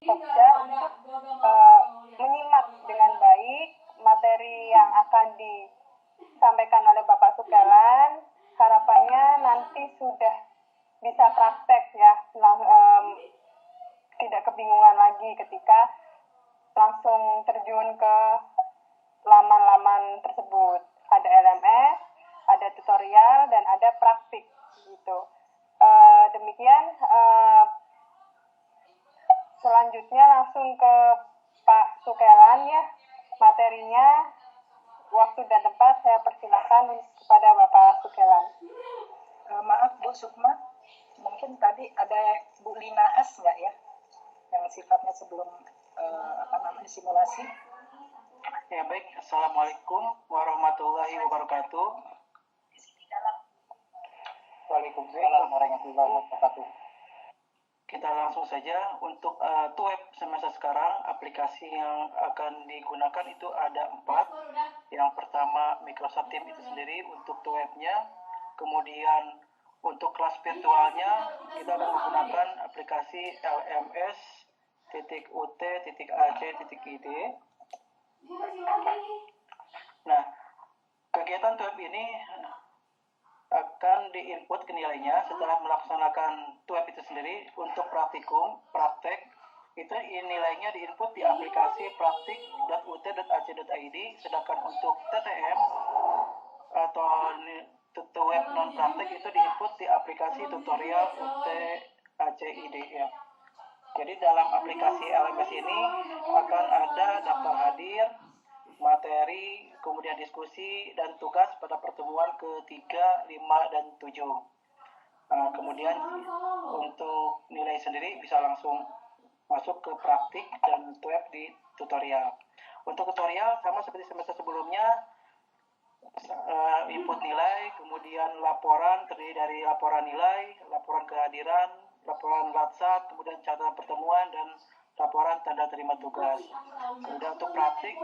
Pokja untuk menyimak dengan baik materi yang akan disampaikan oleh Bapak Sukelan. Harapannya nanti sudah bisa praktek ya, tidak kebingungan lagi ketika langsung terjun ke laman-laman tersebut. Ada LMS, ada tutorial, dan ada praktik gitu. Demikian. Selanjutnya langsung ke Pak Sukelan ya, materinya, waktu dan tempat saya persilakan kepada Bapak Sukelan. Maaf Bu Sukma, mungkin tadi ada Bu Lina S nggak ya, yang sifatnya sebelum simulasi. Ya baik, Assalamualaikum warahmatullahi wabarakatuh. Waalaikumsalam warahmatullahi wabarakatuh. Kita langsung saja untuk web semester sekarang. Aplikasi yang akan digunakan itu ada 4. Yang pertama Microsoft Teams itu sendiri untuk webnya. Kemudian untuk kelas virtualnya kita akan menggunakan aplikasi LMS.ut.ac.id. Nah, kegiatan web ini akan diinput ke nilainya setelah melaksanakan web itu sendiri. Untuk praktek itu nilainya diinput di aplikasi praktik.ut.ac.id, sedangkan untuk TTM atau web non praktek itu diinput di aplikasi tutorial UT.ACID ya. Jadi dalam aplikasi LMS ini akan ada daftar hadir, materi, kemudian diskusi, dan tugas pada pertemuan ke-3, 5, dan 7. Kemudian untuk nilai sendiri bisa langsung masuk ke praktik dan web di tutorial. Untuk tutorial sama seperti semester sebelumnya, input nilai, kemudian laporan terdiri dari laporan nilai, laporan kehadiran, laporan latsat, kemudian catatan pertemuan, dan laporan tanda terima tugas. Kemudian untuk praktik,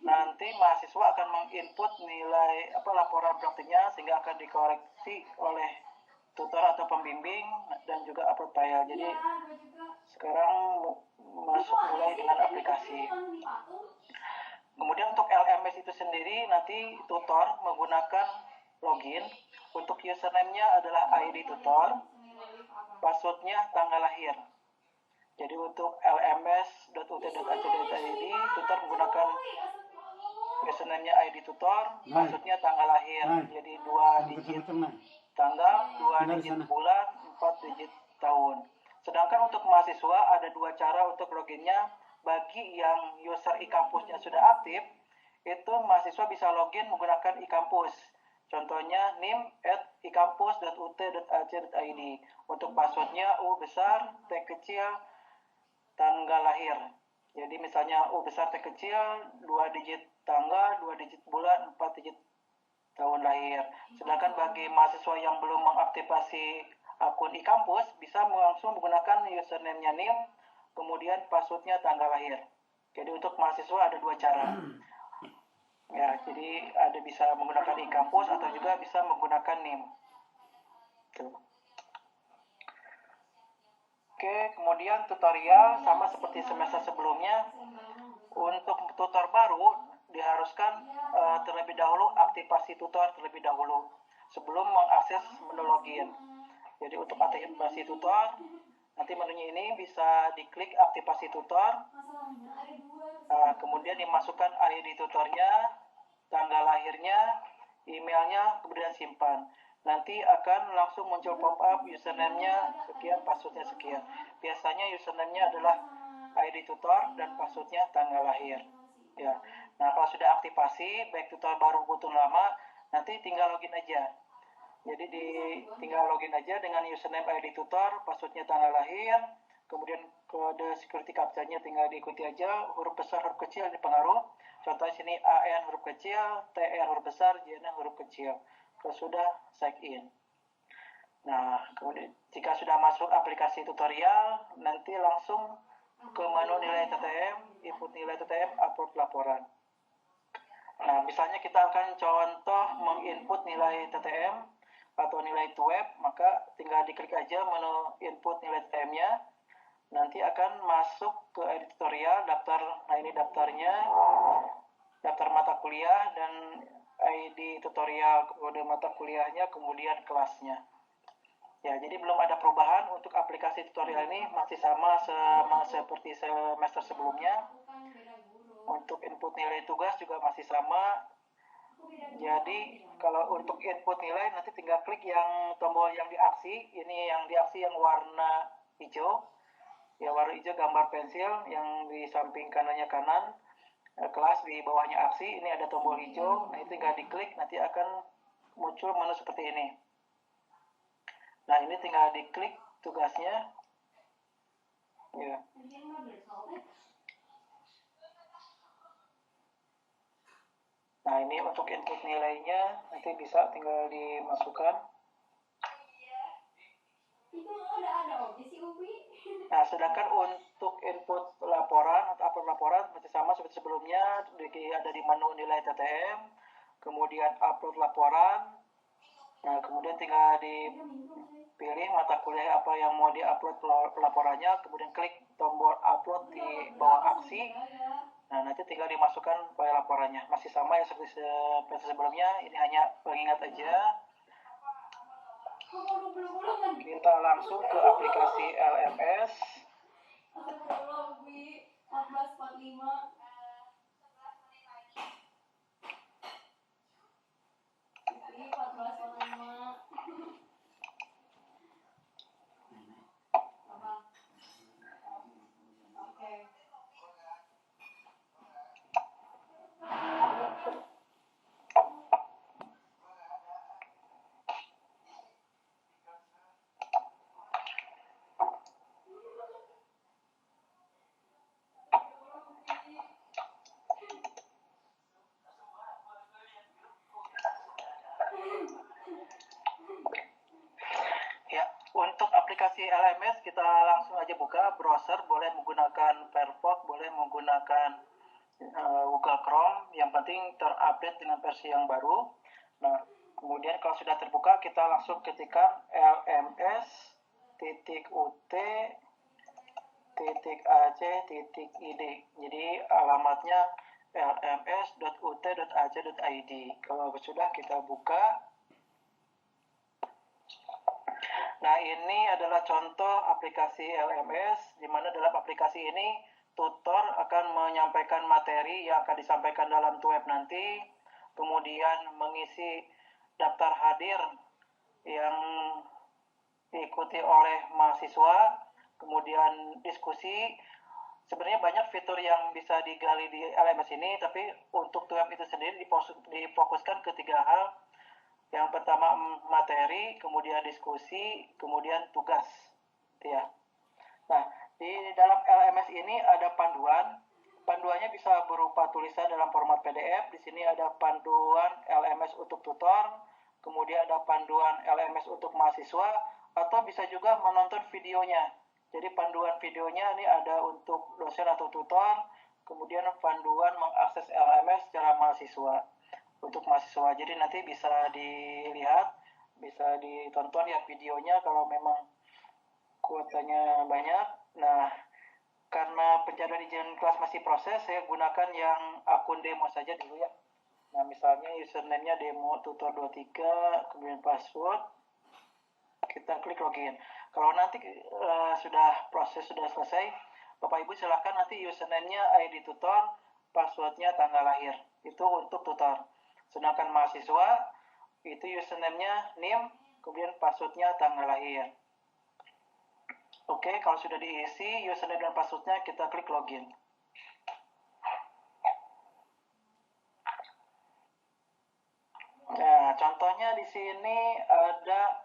nanti mahasiswa akan menginput nilai laporan praktiknya sehingga akan dikoreksi oleh tutor atau pembimbing dan juga upload file. Jadi sekarang masuk mulai dengan aplikasi. Kemudian untuk LMS itu sendiri nanti tutor menggunakan login. Untuk username-nya adalah ID tutor, passwordnya tanggal lahir. Jadi untuk lms.ut.ac.id tutor menggunakan username-nya ID tutor, passwordnya tanggal lahir. Jadi 2 digit tanggal, 2 digit bulan, 4 digit tahun. Sedangkan untuk mahasiswa ada 2 cara untuk loginnya. Bagi yang user e-kampusnya sudah aktif, itu mahasiswa bisa login menggunakan e-kampus. Contohnya nim@ikampus.ut.ac.id. Untuk passwordnya U besar, T kecil, tanggal lahir. Jadi misalnya U besar, T kecil, 2 digit tanggal, 2 digit bulan, 4 digit tahun lahir. Sedangkan bagi mahasiswa yang belum mengaktifasi akun e-kampus, bisa langsung menggunakan username-nya nim, kemudian passwordnya tanggal lahir. Jadi untuk mahasiswa ada 2 cara. Ya, jadi ada bisa menggunakan e-kampus atau juga bisa menggunakan NIM. Tuh. Oke, kemudian tutorial sama seperti semester sebelumnya. Untuk tutor baru diharuskan terlebih dahulu aktivasi tutor terlebih dahulu sebelum mengakses menu login. Jadi untuk aktivasi tutor, nanti menunya ini bisa diklik aktivasi tutor. Kemudian dimasukkan ID tutornya, tanggal lahirnya, emailnya, kemudian simpan. Nanti akan langsung muncul pop-up username-nya sekian, passwordnya sekian. Biasanya username-nya adalah ID tutor dan passwordnya tanggal lahir. Ya. Nah, kalau sudah aktivasi, baik tutor baru maupun lama, nanti tinggal login aja. Jadi tinggal login aja dengan username ID tutor, passwordnya tanggal lahir, kemudian kode security captcha-nya tinggal diikuti aja, huruf besar, huruf kecil dipengaruh. Contohnya sini AN huruf kecil, TR huruf besar, JN huruf kecil. Kalau sudah sign in. Nah, kemudian jika sudah masuk aplikasi tutorial, nanti langsung ke menu nilai TTM, input nilai TTM, upload laporan. Nah, misalnya kita akan contoh menginput nilai TTM atau nilai web, maka tinggal diklik aja menu input nilai TTM-nya. nanti akan masuk ke editorial daftar. Nah, ini daftarnya, daftar mata kuliah dan ID tutorial, kode mata kuliahnya, kemudian kelasnya. Ya, jadi belum ada perubahan untuk aplikasi tutorial ini, masih sama seperti semester sebelumnya. Untuk input nilai tugas juga masih sama. Jadi kalau untuk input nilai nanti tinggal klik yang tombol yang diaksi. Ini yang diaksi yang warna hijau. Ya, warna hijau gambar pensil yang di samping kanannya kanan. Kelas di bawahnya aksi. Ini ada tombol hijau. Nah, itu tinggal diklik, nanti akan muncul menu seperti ini. Nah, ini tinggal diklik tugasnya. Ya. Nah, ini untuk input nilainya nanti bisa tinggal dimasukkan. Nah, sedangkan untuk input laporan atau upload laporan masih sama seperti sebelumnya, ada di menu nilai TTM, kemudian upload laporan. Nah, kemudian tinggal dipilih mata kuliah apa yang mau diupload laporannya, kemudian klik tombol upload di bawah aksi. Nah, nanti tinggal dimasukkan file laporannya. Masih sama ya seperti sebelumnya, ini hanya pengingat aja. Kita langsung ke aplikasi LMS. Ya, untuk aplikasi LMS kita langsung aja buka browser, boleh menggunakan Firefox, boleh menggunakan Google Chrome, yang penting terupdate dengan versi yang baru. Nah, kemudian kalau sudah terbuka, kita langsung ketikkan lms.ut.ac.id. Jadi alamatnya lms.ut.ac.id. Kalau sudah, kita buka. Nah, ini adalah contoh aplikasi LMS, di mana dalam aplikasi ini tutor akan menyampaikan materi yang akan disampaikan dalam web nanti, kemudian mengisi daftar hadir yang diikuti oleh mahasiswa, kemudian diskusi. Sebenarnya banyak fitur yang bisa digali di LMS ini, tapi untuk web itu sendiri difokuskan ke 3 hal. Yang pertama materi, kemudian diskusi, kemudian tugas. Ya. Nah, di dalam LMS ini ada panduan. Panduannya bisa berupa tulisan dalam format PDF. Di sini ada panduan LMS untuk tutor, kemudian ada panduan LMS untuk mahasiswa, atau bisa juga menonton videonya. Jadi panduan videonya ini ada untuk dosen atau tutor, kemudian panduan mengakses LMS secara mahasiswa. Untuk mahasiswa, jadi nanti bisa dilihat, bisa ditonton ya videonya kalau memang kuotanya banyak. Nah, karena pencairan izin kelas masih proses, saya gunakan yang akun demo saja dulu ya. Nah, misalnya username-nya demo tutor 23, kemudian password, kita klik login. Kalau nanti sudah selesai, Bapak Ibu silakan nanti username-nya ID tutor, password-nya tanggal lahir. Itu untuk tutor. Sedangkan mahasiswa itu username-nya NIM, kemudian password-nya tanggal lahir. Oke, kalau sudah diisi username dan password-nya, kita klik login. Nah, contohnya di sini ada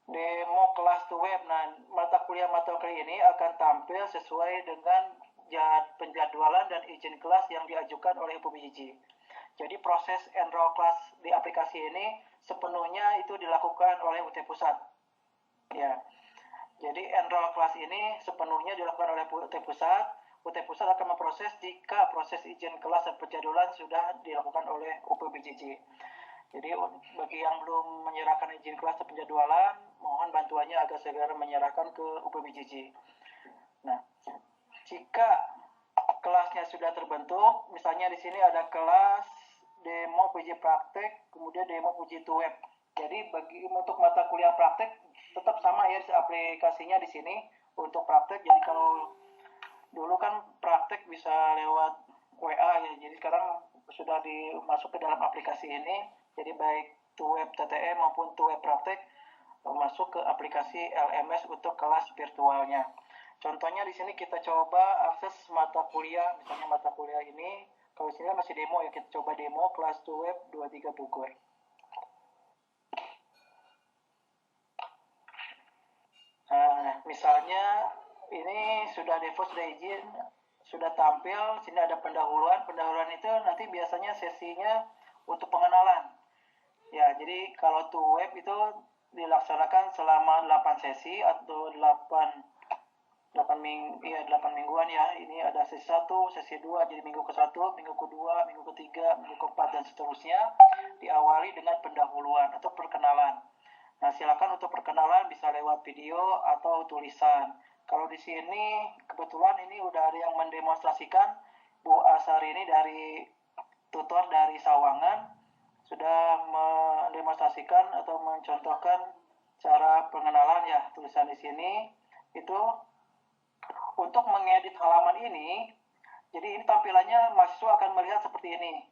demo kelas web. Nah, mata kuliah ini akan tampil sesuai dengan penjadwalan dan izin kelas yang diajukan oleh UPBJJ. Jadi proses enroll kelas di aplikasi ini sepenuhnya itu dilakukan oleh UT Pusat. Ya. Jadi enroll kelas ini sepenuhnya dilakukan oleh UT Pusat. UT Pusat akan memproses jika proses izin kelas dan penjadwalan sudah dilakukan oleh UPBJJ. Jadi bagi yang belum menyerahkan izin kelas dan penjadwalan, mohon bantuannya agar segera menyerahkan ke UPBJJ. Nah, jika kelasnya sudah terbentuk, misalnya di sini ada kelas demo uji praktek, kemudian demo uji to web. Jadi untuk mata kuliah praktek tetap sama ya aplikasinya di sini untuk praktek. Jadi kalau dulu kan praktek bisa lewat WA ya, jadi sekarang sudah dimasuk ke dalam aplikasi ini. Jadi baik to web TTE maupun to web praktek masuk ke aplikasi LMS untuk kelas virtualnya. Contohnya di sini kita coba akses mata kuliah, misalnya mata kuliah ini, kalau sini masih demo ya, kita coba demo kelas to web 23 Bogor. Nah, misalnya ini sudah default, sudah izin, sudah tampil, sini ada pendahuluan. Pendahuluan itu nanti biasanya sesinya untuk pengenalan. Ya, jadi kalau to web itu dilaksanakan selama 8 sesi atau 8 mingguan ya. Ini ada sesi 1, sesi 2, jadi minggu ke-1, minggu ke-2, minggu ke-3, minggu ke-4 dan seterusnya diawali dengan pendahuluan atau perkenalan. Nah, silakan untuk perkenalan bisa lewat video atau tulisan. Kalau di sini kebetulan ini udah ada yang mendemonstrasikan, Bu Asari ini dari tutor dari Sawangan sudah mendemonstrasikan atau mencontohkan cara pengenalan ya, tulisan di sini itu untuk mengedit halaman ini. Jadi ini tampilannya mahasiswa akan melihat seperti ini.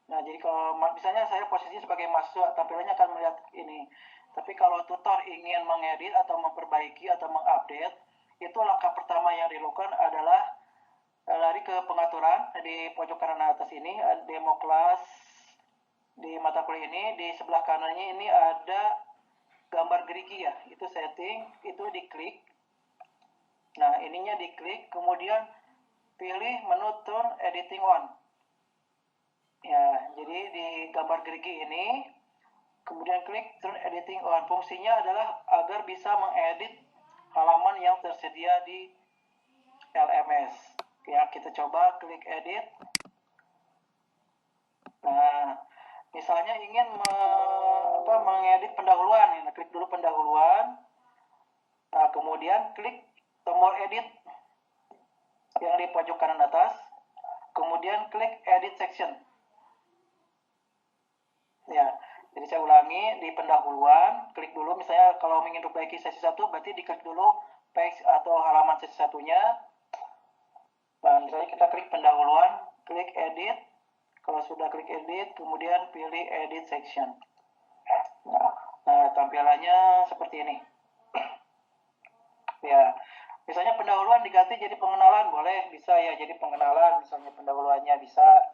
Nah, jadi kalau misalnya saya posisi sebagai mahasiswa, tampilannya akan melihat ini. Tapi kalau tutor ingin mengedit atau memperbaiki atau mengupdate, itu langkah pertama yang dilakukan adalah lari ke pengaturan di pojok kanan atas ini, demo kelas di mata kuliah ini. Di sebelah kanannya ini ada gambar gerigi ya, itu setting, itu diklik. Nah, ininya diklik, kemudian pilih menu turn editing on. Ya, jadi di gambar gerigi ini, kemudian klik turn editing on. Fungsinya adalah agar bisa mengedit halaman yang tersedia di LMS. Ya, kita coba klik edit. Nah, misalnya ingin mengedit pendahuluan, ya, klik dulu pendahuluan. Nah, kemudian klik tombol edit yang di pojok kanan atas. Kemudian klik edit section. Ya, jadi saya ulangi, di pendahuluan, klik dulu, misalnya kalau ingin perbaiki sesi 1, berarti diklik dulu page atau halaman sesi satunya. Dan misalnya kita klik pendahuluan, klik edit. Kalau sudah klik edit, kemudian pilih edit section. Nah, tampilannya seperti ini. Ya, misalnya pendahuluan diganti jadi pengenalan, boleh, bisa ya, jadi pengenalan, misalnya pendahuluannya bisa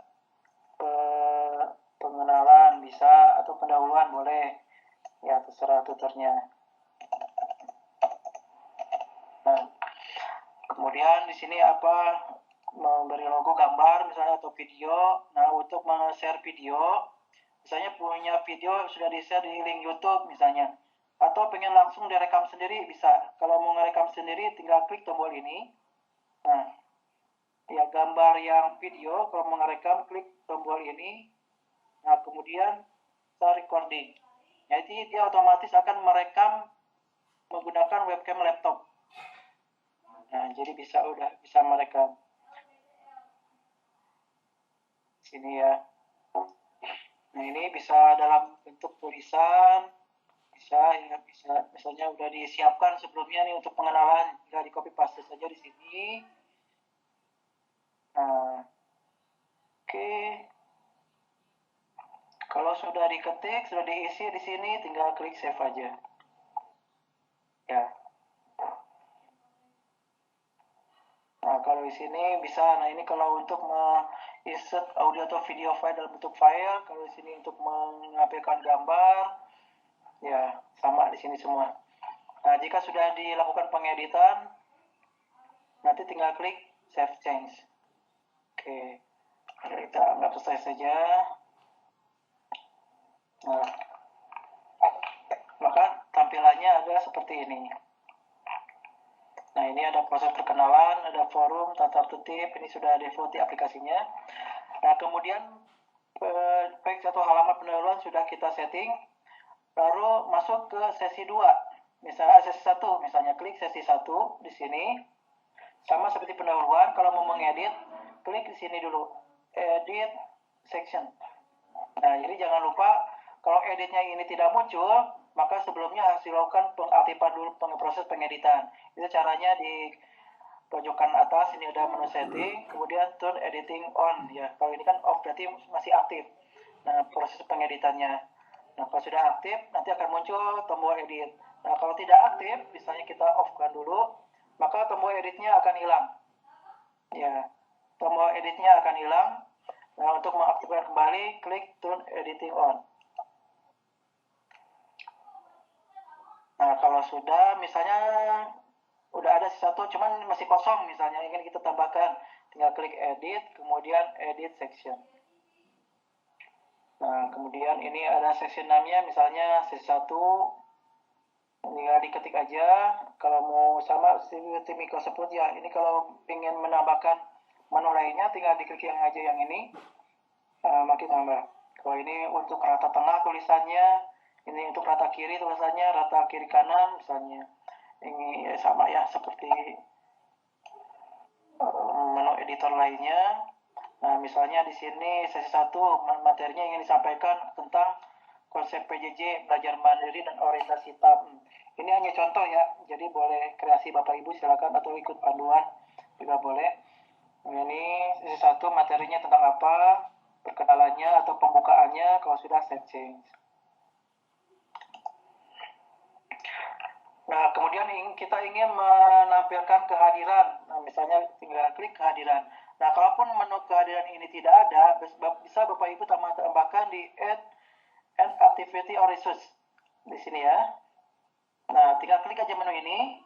pengenalan bisa, atau pendahuluan boleh ya, terserah tutornya. Nah, kemudian di sini memberi logo gambar misalnya atau video. Nah, untuk share video, misalnya punya video sudah di-share di link YouTube misalnya, atau pengen langsung direkam sendiri bisa. Kalau mau ngerekam sendiri tinggal klik tombol ini. Nah, ya gambar yang video, kalau mau ngerekam klik tombol ini. Nah, kemudian start recording. Jadi dia otomatis akan merekam menggunakan webcam laptop. Nah, jadi udah bisa merekam. Sini ya. Nah, ini bisa dalam bentuk tulisan, bisa misalnya udah disiapkan sebelumnya nih untuk pengenalan, tinggal di copy paste saja di sini. Nah, oke. Kalau sudah diketik, sudah diisi di sini, tinggal klik save aja. Ya. Nah, kalau di sini bisa. Nah, ini kalau untuk insert audio atau video file dalam bentuk file. Kalau di sini untuk mengambilkan gambar, ya sama di sini semua. Nah, jika sudah dilakukan pengeditan, nanti tinggal klik save change. Oke, kita anggap selesai saja. Nah, maka tampilannya adalah seperti ini. Nah, ini ada proses perkenalan, ada forum, tata tertib, ini sudah default di aplikasinya. Nah, kemudian page atau halaman pendahuluan sudah kita setting, lalu masuk ke sesi 2. Misalnya sesi 1, misalnya klik sesi 1 di sini. Sama seperti pendahuluan, kalau mau mengedit, klik di sini dulu, edit section. Nah, jadi jangan lupa kalau editnya ini tidak muncul, maka sebelumnya harus dilakukan pengaktifan dulu proses pengeditan. Itu caranya di pojokan atas ini ada menu setting, kemudian turn editing on ya. Kalau ini kan off berarti masih aktif. Nah, proses pengeditannya. Nah, kalau sudah aktif nanti akan muncul tombol edit. Nah, kalau tidak aktif, misalnya kita off-kan dulu, maka tombol editnya akan hilang. Ya, tombol editnya akan hilang. Nah, untuk mengaktifkan kembali, klik turn editing on. Nah, kalau sudah, misalnya udah ada satu, cuman masih kosong misalnya, ingin kita tambahkan, tinggal klik edit, kemudian edit section. Nah, kemudian ini ada section namanya, misalnya sesi 1, tinggal diketik aja. Kalau mau sama seperti Microsoft Word ya, ini kalau ingin menambahkan menu lainnya, tinggal diklik yang aja yang ini, makin tambah. Kalau ini untuk rata tengah tulisannya, ini untuk rata kiri tulisannya, rata kiri kanan misalnya. Ini sama ya seperti menu editor lainnya. Nah, misalnya di sini sesi 1 materinya ingin disampaikan tentang konsep PJJ, belajar mandiri dan orientasi tahap. Ini hanya contoh ya, jadi boleh kreasi Bapak Ibu silakan atau ikut panduan juga boleh. Nah, ini sesi 1 materinya tentang apa, perkenalannya atau pembukaannya kalau sudah save change. Nah, kemudian kita ingin menampilkan kehadiran. Nah, misalnya tinggal klik kehadiran. Nah, kalaupun menu kehadiran ini tidak ada, bisa Bapak Ibu tambahkan di Add and Activity or Resource. Di sini ya. Nah, tinggal klik aja menu ini.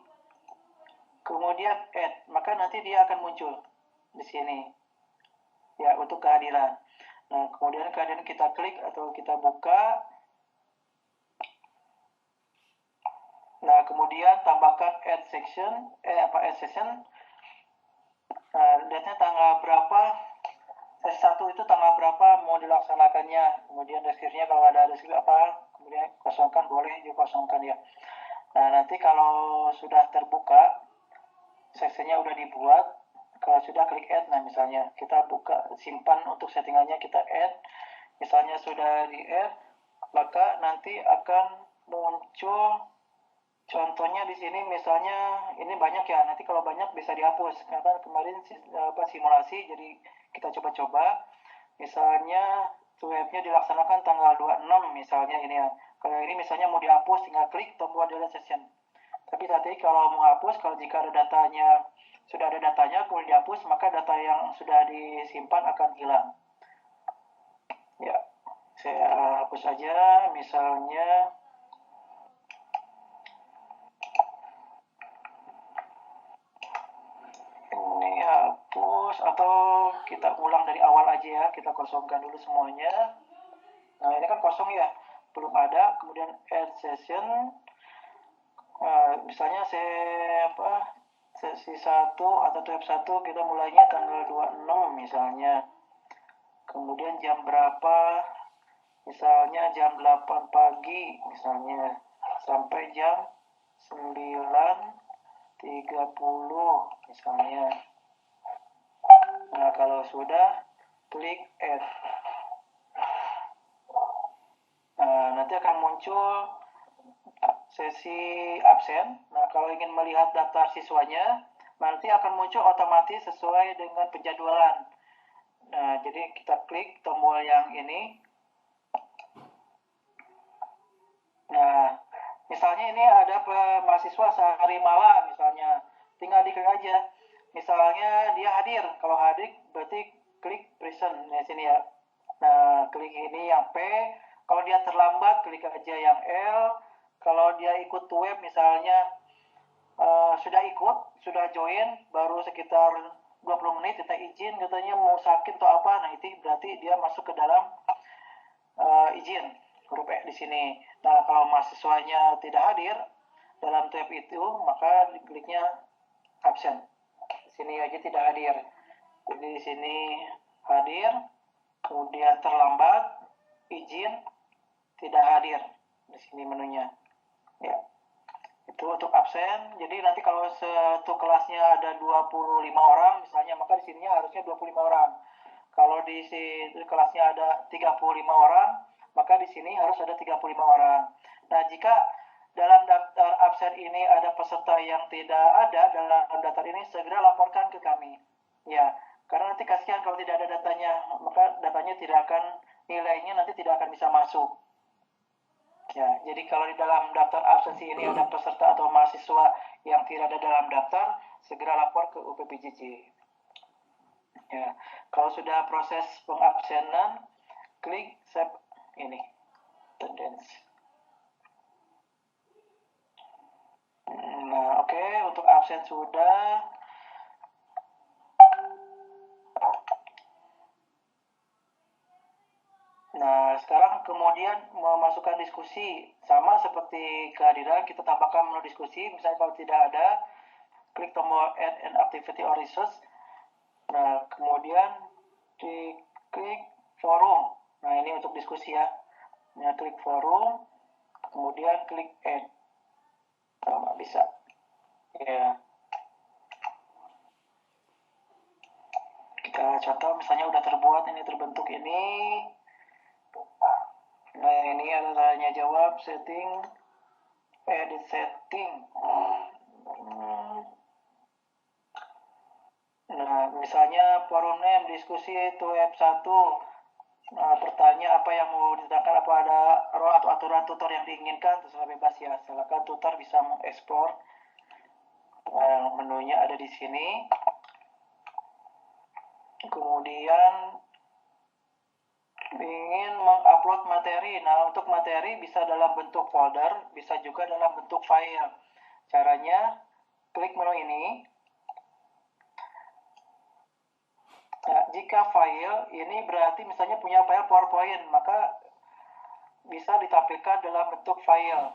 Kemudian Add. Maka nanti dia akan muncul di sini. Ya, untuk kehadiran. Nah, kemudian kehadiran kita klik atau kita buka. Nah, kemudian tambahkan add section, add session. Nah, lihatnya tanggal berapa, sesi 1 itu tanggal berapa mau dilaksanakannya. Kemudian deskripsinya kalau ada deskripsi apa, kemudian kosongkan, boleh dikosongkan ya. Nah, nanti kalau sudah terbuka, seksinya udah dibuat, kalau sudah klik add, nah misalnya kita buka, simpan untuk settingannya, kita add. Misalnya sudah di add, maka nanti akan muncul. Contohnya di sini misalnya ini banyak ya, nanti kalau banyak bisa dihapus karena kemarin simulasi jadi kita coba-coba. Misalnya webnya dilaksanakan tanggal 26 misalnya ini ya. Kalau ini misalnya mau dihapus tinggal klik tombol delete session. Tapi nanti kalau mau hapus, kalau jika ada datanya, sudah ada datanya kemudian dihapus, maka data yang sudah disimpan akan hilang. Ya, saya hapus aja misalnya. Hapus atau kita ulang dari awal aja ya, kita kosongkan dulu semuanya. Nah, ini kan kosong ya, belum ada. Kemudian add session, misalnya sesi 1 atau tab 1 kita mulainya tanggal 26 misalnya. Kemudian jam berapa, misalnya jam 8 pagi misalnya sampai jam 9.30 misalnya. Nah, kalau sudah, klik add. Nah, nanti akan muncul sesi absen. Nah, kalau ingin melihat daftar siswanya, nanti akan muncul otomatis sesuai dengan penjadwalan. Nah, jadi kita klik tombol yang ini. Nah, misalnya ini ada mahasiswa sehari malam misalnya, tinggal diklik aja. Misalnya dia hadir, kalau hadir berarti klik present di sini ya. Nah, klik ini yang P. Kalau dia terlambat, klik aja yang L. Kalau dia ikut web misalnya sudah ikut, sudah join, baru sekitar 20 menit kita izin, katanya mau sakit atau apa, nah itu berarti dia masuk ke dalam izin huruf E di sini. Nah, kalau mahasiswanya tidak hadir dalam tab itu, maka dikliknya absen. Di sini aja tidak hadir. Jadi di sini hadir, kemudian terlambat, izin, tidak hadir. Di sini menunya. Ya. Itu untuk absen. Jadi nanti kalau satu kelasnya ada 25 orang misalnya, maka di sininya harusnya 25 orang. Kalau di kelasnya ada 35 orang, maka di sini harus ada 35 orang. Nah, jika dalam daftar absen ini ada peserta yang tidak ada dalam daftar ini, segera laporkan ke kami. Ya, karena nanti kasihan kalau tidak ada datanya, maka datanya tidak akan, nilainya nanti tidak akan bisa masuk. Ya, jadi kalau di dalam daftar absensi ini ada peserta atau mahasiswa yang tidak ada dalam daftar, segera lapor ke UPPJJ. Ya, kalau sudah proses pengabsenan, klik save ini, attendance. Nah, oke, untuk absen sudah. Nah, sekarang kemudian memasukkan diskusi. Sama seperti kehadiran, kita tambahkan menu diskusi. Misalnya kalau tidak ada, klik tombol Add an Activity or Resource. Nah, kemudian diklik forum. Nah, ini untuk diskusi ya. Nah, klik forum, kemudian klik Add. Oh, nggak bisa. Ya. Kita contoh, misalnya udah terbuat, ini terbentuk ini. Nah, ini ada tanya jawab, setting, edit setting. Nah, misalnya forum name, diskusi itu F1. Nah, bertanya apa yang mau ditanyakan, apa ada role atau aturan tutor yang diinginkan, terserah bebas ya. Silakan tutor bisa mengeksplor. Nah, menunya ada di sini. Kemudian ingin mengupload materi. Nah, untuk materi bisa dalam bentuk folder, bisa juga dalam bentuk file. Caranya, klik menu ini. Nah, jika file, ini berarti misalnya punya file PowerPoint, maka bisa ditampilkan dalam bentuk file.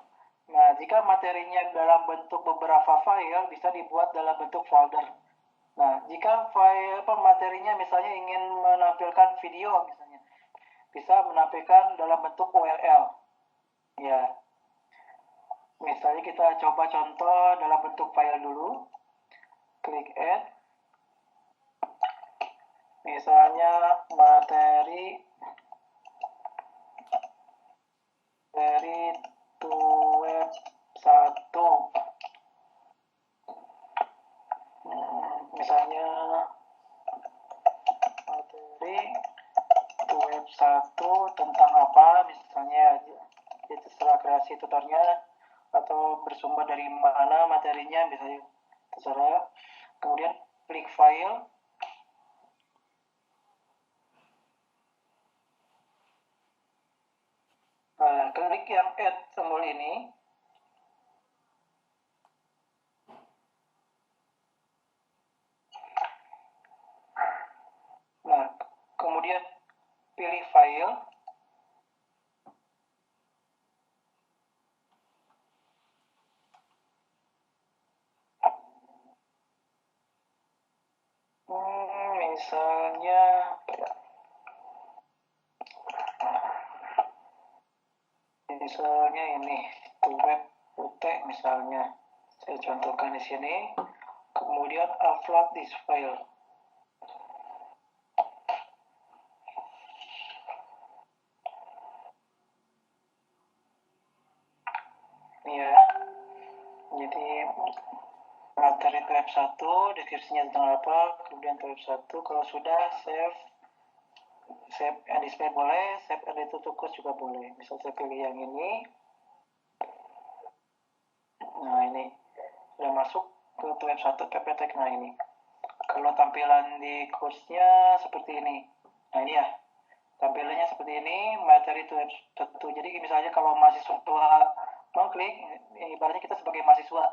Nah, jika materinya dalam bentuk beberapa file, bisa dibuat dalam bentuk folder. Nah, jika file materinya misalnya ingin menampilkan video, misalnya, bisa menampilkan dalam bentuk URL. Ya, misalnya kita coba contoh dalam bentuk file dulu. Klik Add. Misalnya materi to web 1. Misalnya materi to web 1 tentang apa, misalnya itu terserah kreasi tutornya atau bersumber dari mana materinya, misalnya terserah. Kemudian klik file. Nah, klik yang add tombol ini. Nah, kemudian pilih file. Misalnya ini to web UT misalnya. Saya contohkan di sini. Kemudian upload this file. Ya, jadi materi web 1, deskripsinya tentang apa, kemudian web 1, kalau sudah save and display boleh, save and itu tukus juga boleh. Misal saya pilih yang ini. Nah, ini sudah masuk ke web 1 PPT. Nah, ini kalau tampilan di kursnya seperti ini. Nah, ini ya, tampilannya seperti ini, materi to web 1. Jadi misalnya kalau mahasiswa mengklik, ibaratnya kita sebagai mahasiswa.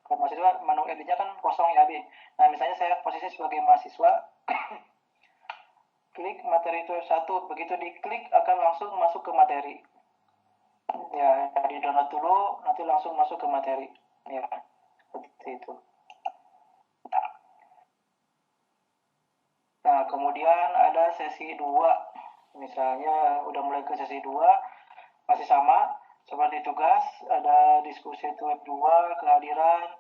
Kalau mahasiswa, menu editnya kan kosong ya, Nah, misalnya saya posisi sebagai mahasiswa, klik materi itu satu, begitu diklik akan langsung masuk ke materi. Ya, di download dulu, nanti langsung masuk ke materi. Ya, seperti itu. Nah, kemudian ada sesi 2. Misalnya udah mulai ke sesi 2, masih sama. seperti tugas, ada diskusi web 2, kehadiran,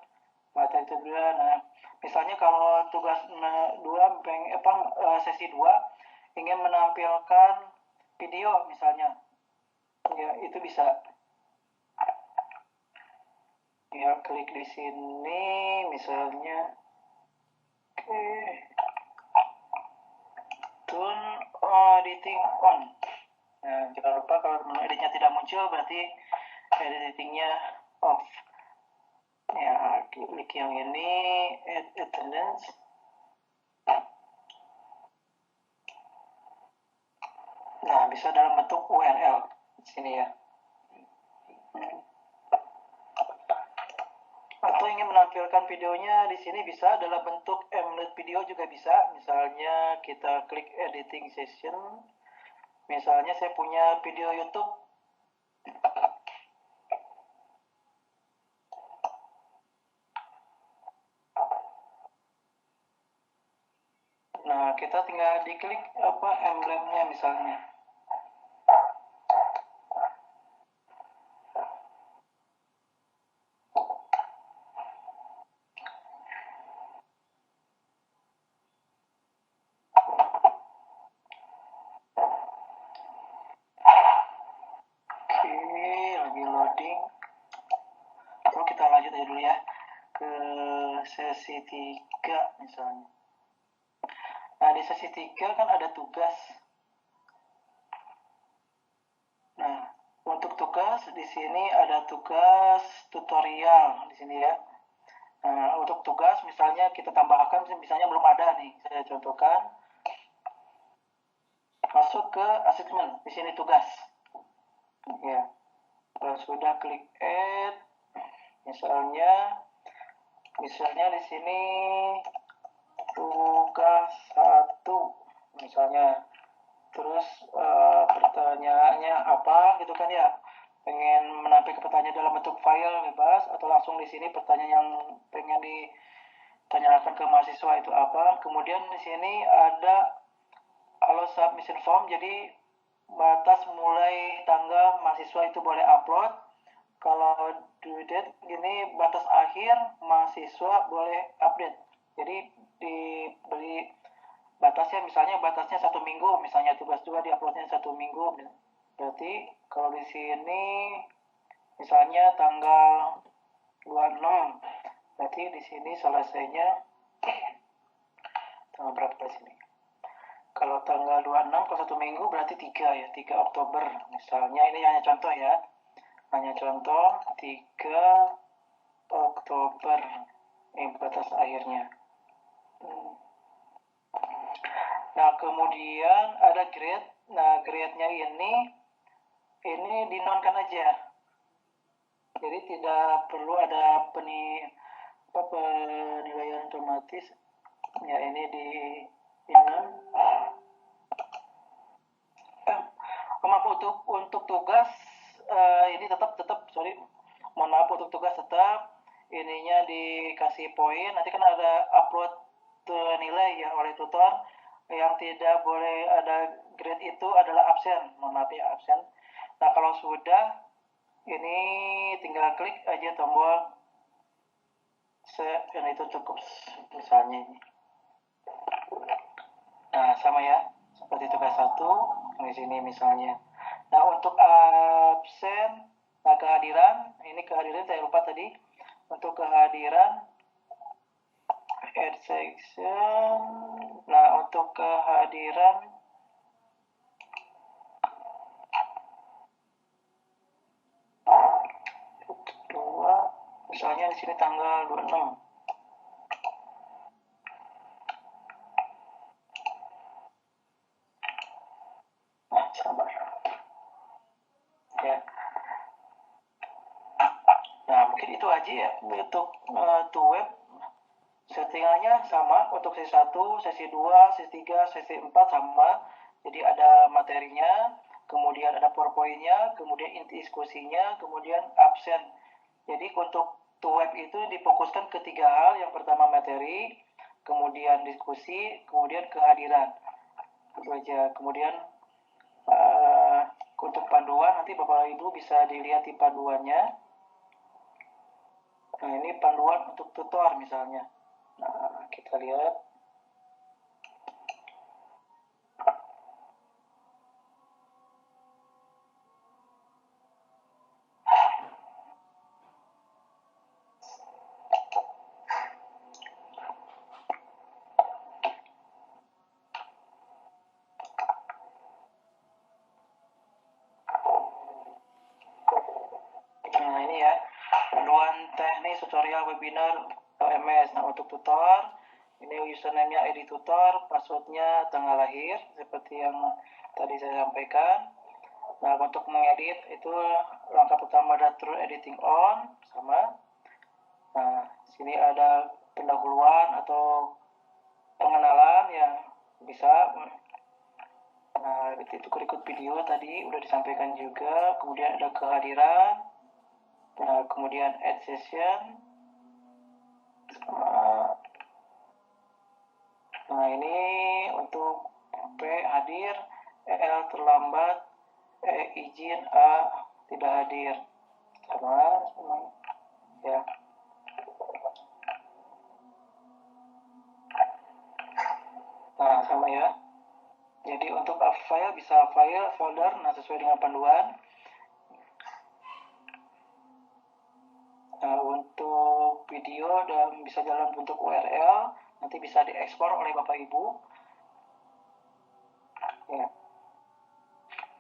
materi itu 2. Nah, misalnya kalau tugas 2, sesi 2, ingin menampilkan video misalnya, ya itu bisa. Ya, klik di sini misalnya. Oke. Turn editing on. Nah, jangan lupa kalau menu editnya tidak muncul, berarti editingnya off. Ya, klik yang ini, add attendance. Nah, bisa dalam bentuk URL di sini ya. Atau ingin menampilkan videonya di sini bisa dalam bentuk embed video juga bisa. Misalnya kita klik editing session. Misalnya saya punya video YouTube. Nah, kita tinggal diklik emblemnya misalnya. Lagi loading. Lalu kita lanjut aja dulu ya ke sesi 3 misalnya. Nah, di sesi 3 kan ada tugas. Nah, untuk tugas di sini ada tugas tutorial di sini ya. Nah, untuk tugas misalnya kita tambahkan, misalnya belum ada nih, saya contohkan. Masuk ke assignment, di sini tugas. Ya. Kalau sudah klik add, misalnya di sini tugas 1 misalnya. Terus pertanyaannya apa gitu kan ya, pengen menampilkan pertanyaan dalam bentuk file bebas, atau langsung di sini pertanyaan yang pengen ditanyakan ke mahasiswa itu apa. Kemudian di sini ada allow submission form, jadi batas mulai tanggal mahasiswa itu boleh upload. Kalau due date gini, batas akhir mahasiswa boleh update. Jadi diberi batasnya, misalnya batasnya 1 minggu, misalnya tugas 2 diuploadnya 1 minggu. Berarti kalau di sini misalnya tanggal 26, berarti di sini selesainya tanggal berapa di sini? Kalau tanggal 26 kalau 1 minggu berarti 3 ya, 3 Oktober. Misalnya ini hanya contoh ya. Hanya contoh 3 Oktober batas akhirnya. Nah, kemudian ada grade. Nah, grade-nya ini dinonkan aja. Jadi tidak perlu ada penilaian otomatis. Ya, ini di non. Maaf, untuk tugas ini tetap sorry. Mohon maaf, untuk tugas tetap ininya dikasih poin. Nanti kan ada upload nilai ya oleh tutor. Yang tidak boleh ada grade itu adalah absen. Mohon maaf ya, absen. Nah, kalau sudah, ini tinggal klik aja tombol save, dan itu cukup misalnya ini. Nah, sama ya, seperti tugas 1 di sini misalnya. Nah, untuk absen, nah kehadiran, ini kehadiran saya lupa tadi. Untuk kehadiran add section. Nah, untuk kehadiran misalnya di sini tanggal 26. Nah, sabar. Ya. Nah, mungkin itu aja ya untuk web. Settingannya sama untuk sesi 1, sesi 2, sesi 3, sesi 4 sama. Jadi ada materinya, kemudian ada PowerPoint-nya, kemudian inti diskusinya, kemudian absen. Jadi untuk web itu difokuskan ke 3 hal. Yang pertama materi, kemudian diskusi, kemudian kehadiran. Itu aja. Kemudian Untuk panduan nanti Bapak Ibu bisa dilihat di panduannya. Nah, ini panduan untuk tutor misalnya. Nah, kita lihat. Nah, ini ya, panduan teknis tutorial webinar LMS. Nah, untuk tutor, ini username-nya ID tutor, password-nya tanggal lahir, seperti yang tadi saya sampaikan. Nah, untuk mengedit, itu langkah pertama ada true editing on, sama. Nah, sini ada pendahuluan atau pengenalan yang bisa. Nah, itu berikut video tadi udah disampaikan juga. Kemudian ada kehadiran. Nah, kemudian add session. Nah, ini untuk P hadir, L terlambat, izin, A tidak hadir. Sama ya. Nah, sama ya. Jadi untuk file bisa file, folder, nah sesuai dengan panduan. Nah, untuk video dan bisa dalam bentuk URL, nanti bisa diekspor oleh Bapak Ibu. Ya.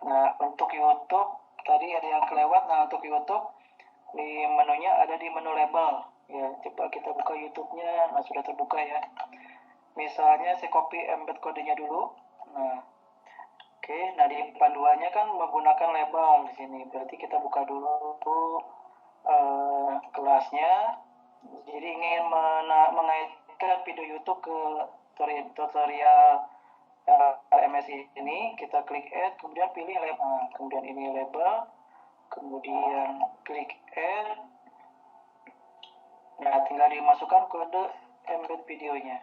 Nah, untuk YouTube tadi ada yang kelewat. Nah, untuk YouTube di menunya ada di menu label. Ya, coba kita buka YouTube-nya. Nah, sudah terbuka ya. Misalnya saya copy embed kodenya dulu. Nah, oke. Nah, di panduannya kan menggunakan label di sini. Berarti kita buka dulu kelasnya. Jadi ingin mengaitkan video YouTube ke tutorial LMS ini, kita klik add, kemudian pilih label. Kemudian ini label, kemudian klik add. Nah, tinggal dimasukkan kode embed videonya.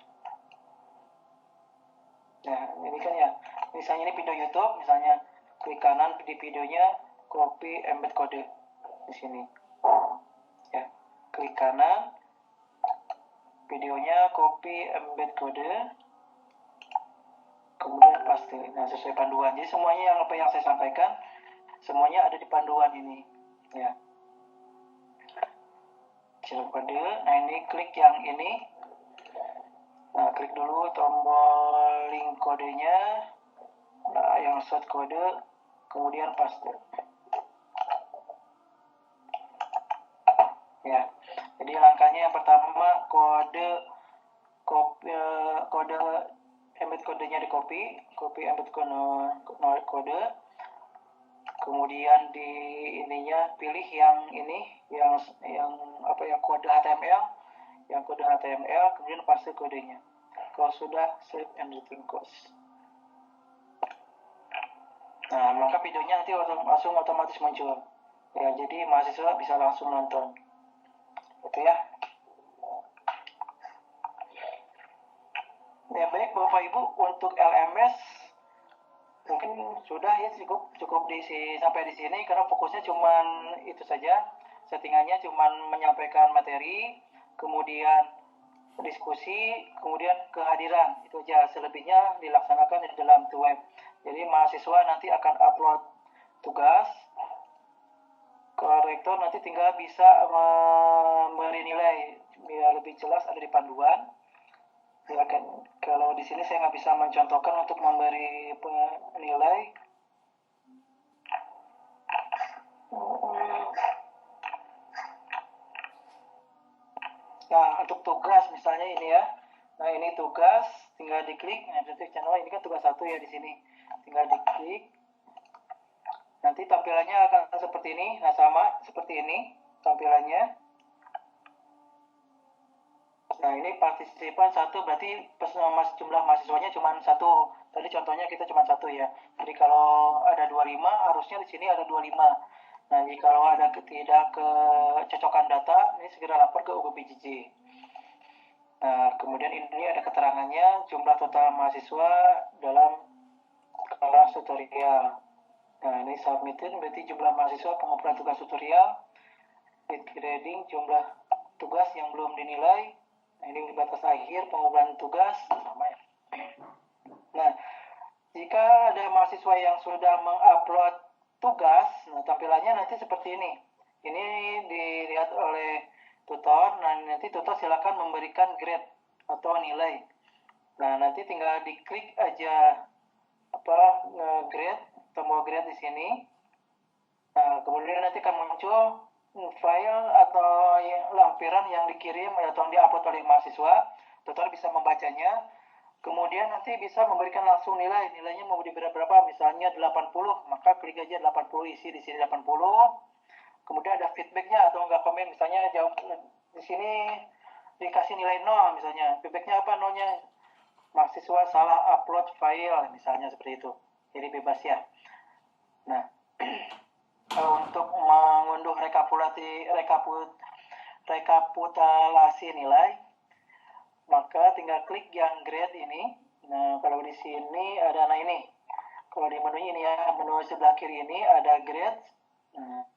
Nah, ini kan ya, misalnya ini video YouTube, misalnya klik kanan di videonya, copy embed kode di sini. Ya, klik kanan, videonya copy embed kode, kemudian paste. Nah, sesuai panduan. Jadi semuanya yang apa yang saya sampaikan, semuanya ada di panduan ini. Ya. Kode. Nah, ini klik yang ini. Nah, klik dulu tombol link kodenya. Nah, yang short kode, kemudian paste. Ya. Jadi langkahnya yang pertama kode embed kodenya di copy embed kode. Kemudian di ininya pilih yang ini, yang apa ya, kode HTML, kemudian paste kodenya. Kalau sudah, save and return course. Nah, maka videonya nanti langsung otomatis muncul. Ya, jadi mahasiswa bisa langsung nonton. Itu ya. Ya, baik Bapak Ibu, untuk LMS mungkin sudah ya, cukup sampai di sini, karena fokusnya cuman itu saja. Settingannya cuman menyampaikan materi, kemudian diskusi, kemudian kehadiran. Itu aja, selebihnya dilaksanakan di dalam web. Jadi mahasiswa nanti akan upload tugas ke rektor, nanti tinggal bisa memberi nilai, biar lebih jelas ada di panduan. Ya kan, kalau di sini saya nggak bisa mencontohkan untuk memberi nilai. Nah, untuk tugas misalnya ini ya. Nah, ini tugas, tinggal diklik. Nah, channel ini kan tugas 1 ya di sini. Tinggal diklik. Nanti tampilannya akan seperti ini. Nah, sama seperti ini tampilannya. Nah, ini partisipan 1, berarti jumlah mahasiswanya cuma 1. Tadi contohnya kita cuma 1 ya. Jadi kalau ada 25, harusnya di sini ada 25. Nah, jika kalau ada tidak kecocokan data, ini segera lapor ke UPPJJ. Nah, kemudian ini ada keterangannya, jumlah total mahasiswa dalam kelas tutorial. Nah, ini submitted berarti jumlah mahasiswa pengumpulan tugas tutorial, grading, jumlah tugas yang belum dinilai. Nah, ini batas akhir pengumpulan tugas, sama ya. Nah, jika ada mahasiswa yang sudah mengupload tugas, nah tampilannya nanti seperti ini. Ini dilihat oleh tutor, nah nanti tutor silakan memberikan grade atau nilai. Nah, nanti tinggal diklik aja grade, tombol grade di sini. Nah, kemudian nanti akan muncul file atau lampiran yang dikirim atau yang diupload oleh mahasiswa. Tutor bisa membacanya. Kemudian nanti bisa memberikan langsung nilainya mau diberi berapa, misalnya 80, maka klik aja 80, isi di sini 80. Kemudian ada feedbacknya atau enggak komen, misalnya jawab di sini dikasih nilai 0 misalnya. Feedbacknya apa nolnya? Mahasiswa salah upload file misalnya seperti itu. Jadi bebas ya. Nah, untuk mengunduh rekapitulasi nilai, maka tinggal klik yang grade ini. Nah, kalau di sini ada ini. Kalau di menu ini ya, menu sebelah kiri ini ada grade. Nah,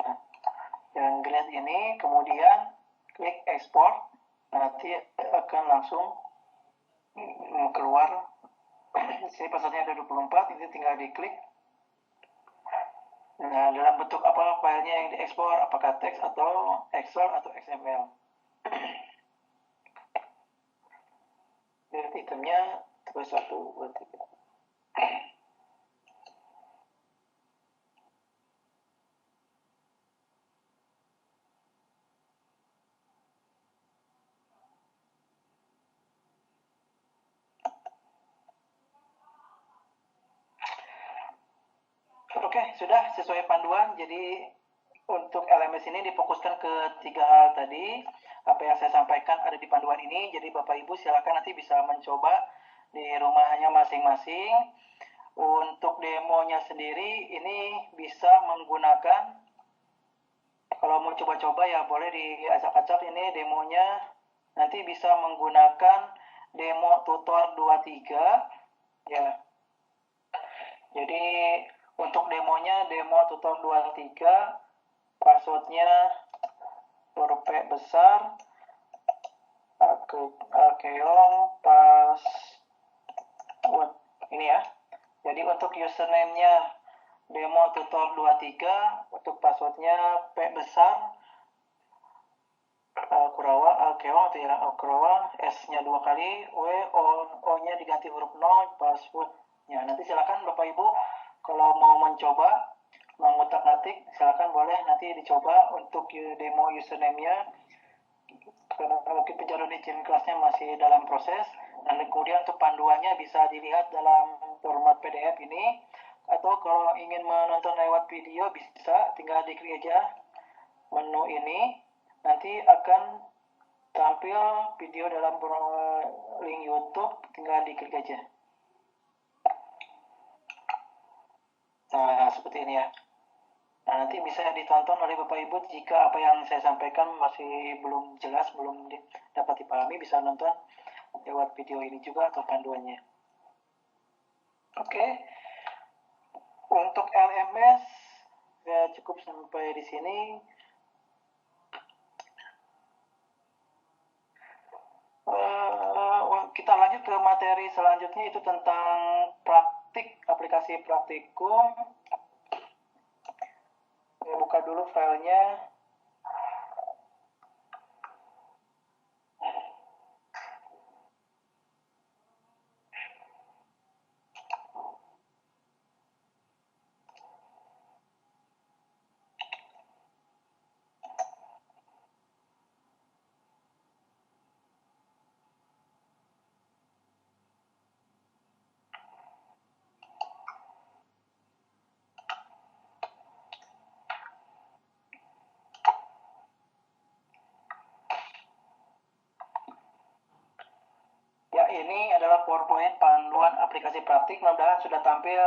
yang grade ini, kemudian klik export. Nanti akan langsung keluar. Di sini pasarnya ada 24, ini tinggal diklik. Nah, dalam bentuk apa filenya yang diekspor, apakah teks atau Excel atau XML. Lihat itemnya 1, 2, 3. Oke, sudah sesuai panduan. Jadi untuk LMS ini difokuskan ke 3 hal tadi. Apa yang saya sampaikan ada di panduan ini. Jadi Bapak Ibu silakan nanti bisa mencoba di rumahnya masing-masing. Untuk demonya sendiri ini bisa menggunakan, kalau mau coba-coba ya boleh diacak-acak ini demonya. Nanti bisa menggunakan demo tutor 23 ya. Jadi untuk demonya demo tutor 23, passwordnya huruf P besar, Akeong password ini ya. Jadi untuk username-nya demo tutor 23, untuk passwordnya P besar, Kurawa, Akeong atau ya Kurawa, S-nya 2 kali, O-nya diganti huruf 0, passwordnya. Nanti silakan Bapak Ibu kalau mau mencoba mengutak-atik, silakan boleh nanti dicoba untuk demo username-nya, karena mungkin penjaluran izin kelasnya masih dalam proses. Dan kemudian untuk panduannya bisa dilihat dalam format PDF ini, atau kalau ingin menonton lewat video bisa tinggal diklik aja menu ini, nanti akan tampil video dalam link YouTube, tinggal diklik aja. Nah, seperti ini ya. Nah, nanti bisa ditonton oleh Bapak Ibu jika apa yang saya sampaikan masih belum jelas, belum dapat dipahami, bisa nonton lewat video ini juga atau panduannya. Oke. Untuk LMS ya cukup sampai di sini. Kita lanjut ke materi selanjutnya, itu tentang praktik, aplikasi praktikum. Saya buka dulu filenya. Ini adalah PowerPoint panduan aplikasi praktik, mudah-mudahan sudah tampil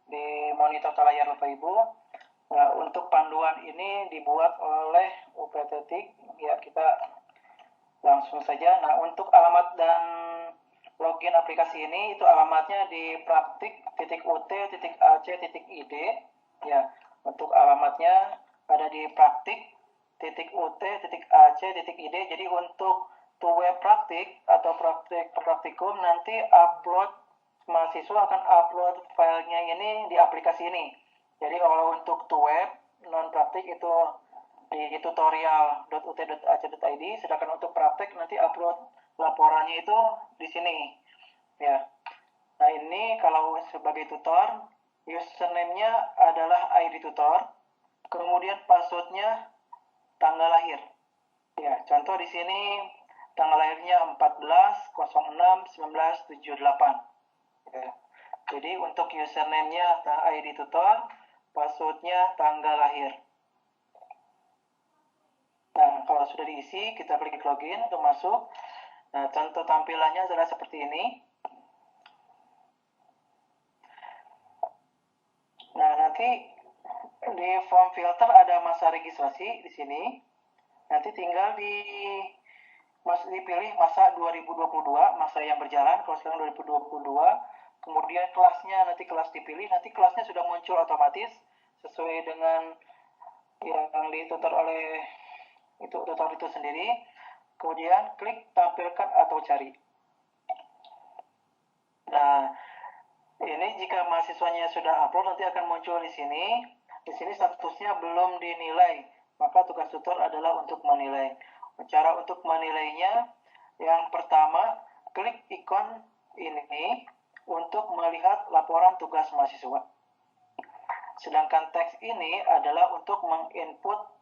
di monitor layar Bapak Ibu. Nah, untuk panduan ini dibuat oleh UPTTIK, ya kita langsung saja. Nah, untuk alamat dan login aplikasi ini, itu alamatnya di praktik.ut.ac.id. Ya, untuk alamatnya ada di praktik.ut.ac.id. Jadi untuk web praktik atau praktikum nanti upload mahasiswa akan upload filenya ini di aplikasi ini. Jadi kalau untuk web non praktik itu di tutorial.ut.ac.id, sedangkan untuk praktik nanti upload laporannya itu di sini. Ya. Nah, ini kalau sebagai tutor, username-nya adalah ID tutor, kemudian password-nya tanggal lahir. Ya, contoh di sini tanggal lahirnya 14/06/1978. Ya. Jadi untuk username-nya ID tutor, password-nya tanggal lahir. Nah, kalau sudah diisi, kita klik login untuk masuk. Nah, contoh tampilannya adalah seperti ini. Nah, nanti di form filter ada masa registrasi di sini. Nanti tinggal dipilih masa 2022, masa yang berjalan. Kalau sekarang 2022, kemudian kelasnya nanti kelas dipilih. Nanti kelasnya sudah muncul otomatis sesuai dengan yang ditutor oleh tutor itu sendiri. Kemudian klik tampilkan atau cari. Nah, ini jika mahasiswanya sudah upload nanti akan muncul di sini. Di sini statusnya belum dinilai, maka tugas tutor adalah untuk menilai. Cara untuk menilainya, yang pertama klik ikon ini untuk melihat laporan tugas mahasiswa. Sedangkan teks ini adalah untuk menginput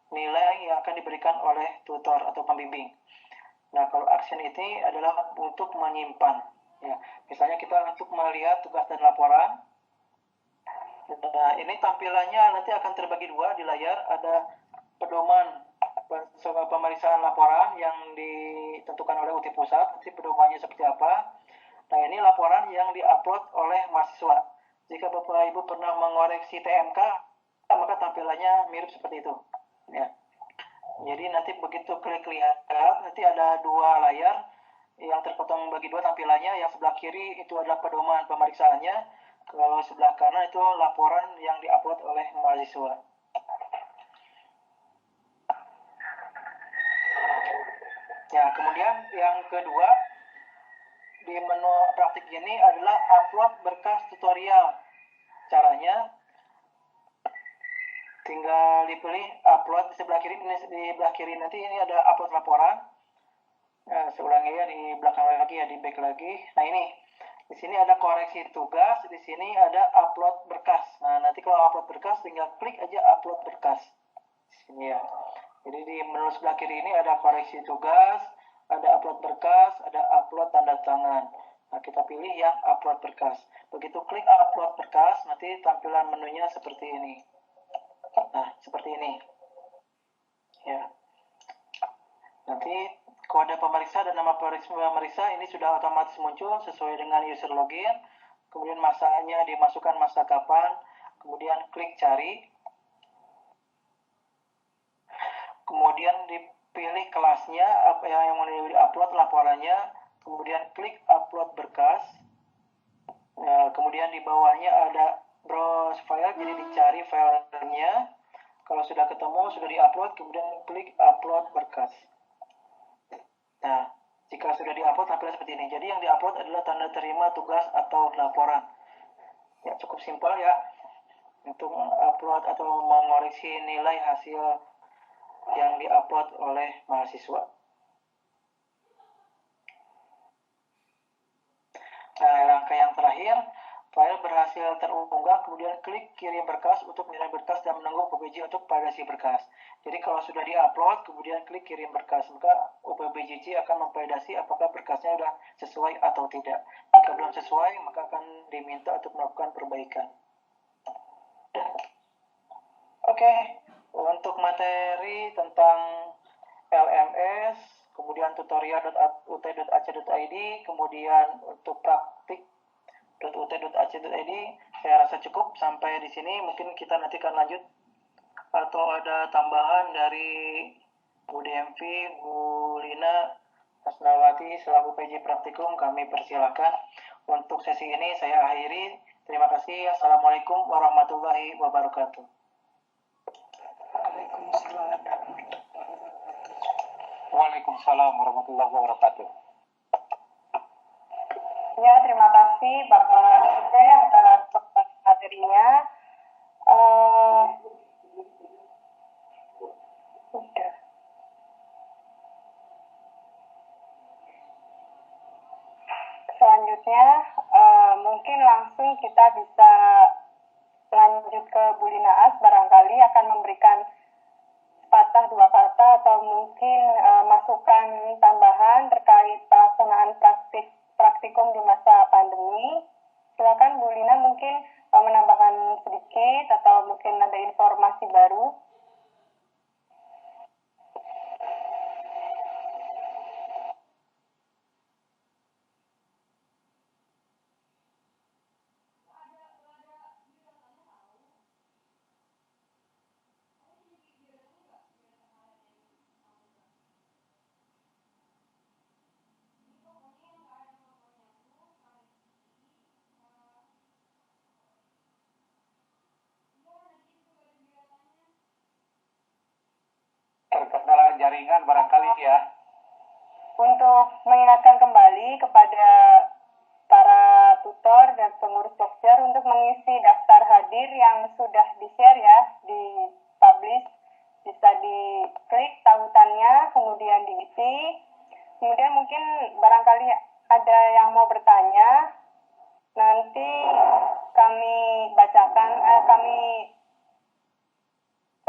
nilai yang akan diberikan oleh tutor atau pembimbing. Nah, kalau action ini adalah untuk menyimpan. Ya, misalnya kita untuk melihat tugas dan laporan. Nah, ini tampilannya nanti akan terbagi dua di layar. Ada pedoman pemeriksaan laporan yang ditentukan oleh UT Pusat. Nanti pedomannya seperti apa. Nah, ini laporan yang diupload oleh mahasiswa. Jika Bapak Ibu pernah mengoreksi TMK, maka tampilannya mirip seperti itu. Ya. Jadi nanti begitu klik lihat, nanti ada dua layar yang terpotong bagi dua tampilannya. Yang sebelah kiri itu adalah pedoman pemeriksaannya, kalau sebelah kanan itu laporan yang diupload oleh mahasiswa. Ya, kemudian yang kedua di menu praktik ini adalah upload berkas tutorial. Caranya tinggal dipilih upload di sebelah kiri. Di sebelah kiri nanti ini ada upload laporan. Nah, seulangi ya, di belakang lagi ya, di back lagi. Nah, ini di sini ada koreksi tugas, di sini ada upload berkas. Nah, nanti kalau upload berkas tinggal klik aja upload berkas. Di sini ya. Jadi di menu sebelah kiri ini ada koreksi tugas, ada upload berkas, ada upload tanda tangan. Nah, kita pilih yang upload berkas. Begitu klik upload berkas, nanti tampilan menunya seperti ini. Nah, seperti ini. Ya. Nanti kode pemeriksa dan nama pemeriksa ini sudah otomatis muncul sesuai dengan user login. Kemudian masanya dimasukkan masa kapan. Kemudian klik cari. Kemudian dipilih kelasnya, apa yang mau di-upload laporannya. Kemudian klik upload berkas. Nah, kemudian di bawahnya ada browse file, jadi dicari filenya. Kalau sudah ketemu, sudah di-upload, kemudian klik upload berkas. Nah, jika sudah di-upload tampilan seperti ini. Jadi yang di-upload adalah tanda terima tugas atau laporan. Ya, cukup simpel ya untuk upload atau mengoreksi nilai hasil yang di-upload oleh mahasiswa. Nah, langkah yang terakhir, file berhasil terunggah, kemudian klik kirim berkas untuk mengirim berkas dan menunggu UPBJ untuk validasi berkas. Jadi kalau sudah di-upload, kemudian klik kirim berkas, maka UPBJJ akan memvalidasi apakah berkasnya sudah sesuai atau tidak. Jika belum sesuai, maka akan diminta untuk melakukan perbaikan. Oke, untuk materi tentang LMS, kemudian tutorial.ut.ac.id, kemudian untuk praktik.ut.ac.id, saya rasa cukup sampai di sini. Mungkin kita nanti akan lanjut atau ada tambahan dari Bu DMV, Bu Lina Hasnawati selaku PJ Praktikum, kami persilakan. Untuk sesi ini saya akhiri. Terima kasih. Assalamualaikum warahmatullahi wabarakatuh. Waalaikumsalam. Waalaikumsalam warahmatullahi wabarakatuh. Ya, terima kasih Bapak Suke atas materinya. Udah. Selanjutnya, mungkin langsung kita bisa lanjut ke Bu Linaas, barangkali akan memberikan patah dua kata atau mungkin masukan tambahan terkait pelaksanaan praktikum di masa pandemi. Silakan Bu Lina mungkin menambahkan sedikit atau mungkin ada informasi baru. Terkendala jaringan barangkali ya. Untuk mengingatkan kembali kepada para tutor dan pengurus Pokjar untuk mengisi daftar hadir yang sudah di-share ya, di-publish, bisa diklik tautannya, kemudian diisi. Kemudian mungkin barangkali ada yang mau bertanya, nanti kami bacakan, kami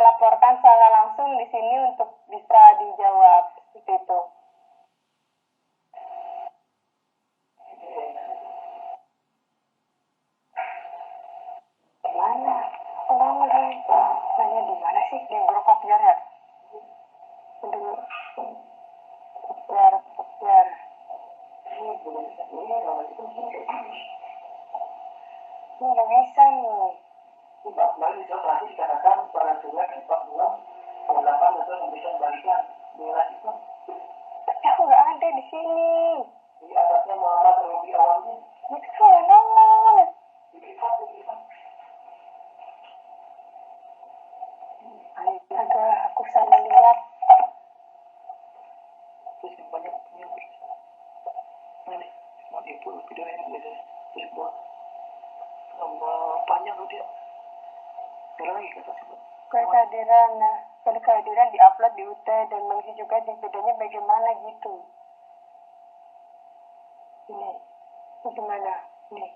laporkan secara langsung di sini untuk bisa dijawab, seperti itu. Mana? Aku nanya di mana sih? Di grup Pokjar ya? Dulu. Pokjar. Ini nggak bisa nih. Kembali itu tadi dikatakan para tugas 48 atau memberikan balikan nilai itu. Tapi aku nggak ada di sini. Di atasnya Muhammad Robi awalnya. Itu suara nongol. Astaga, aku salah lihat. Terus yang banyak yang mana? Mau itu video yang biasa terus buat panjang tuh dia. Ada lagi kata sih. Kehadiran diupload di UT dan mengisi juga di videonya bagaimana gitu. Ini gimana? Nih.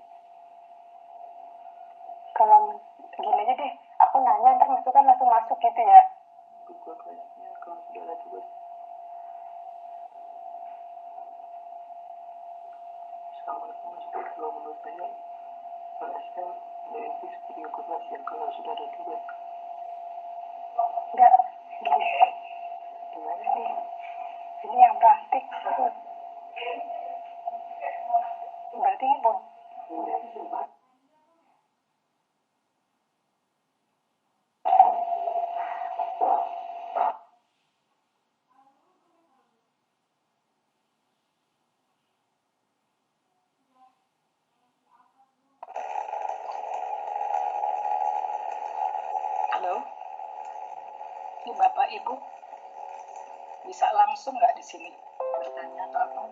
Kalau gini aja deh, aku nanya ntar masukan langsung masuk gitu ya. Google Classnya kalau sudah ada tugas. Assalamualaikum warahmatullahi wabarakatuh. Menurut saya LSM mengikuti video kelas yang kalau sudah ada tugas. Enggak. Gimana nih? Ini yang praktik. Berarti Bu. Halo, ini Bapak Ibu bisa langsung nggak di sini bertanya atau apa?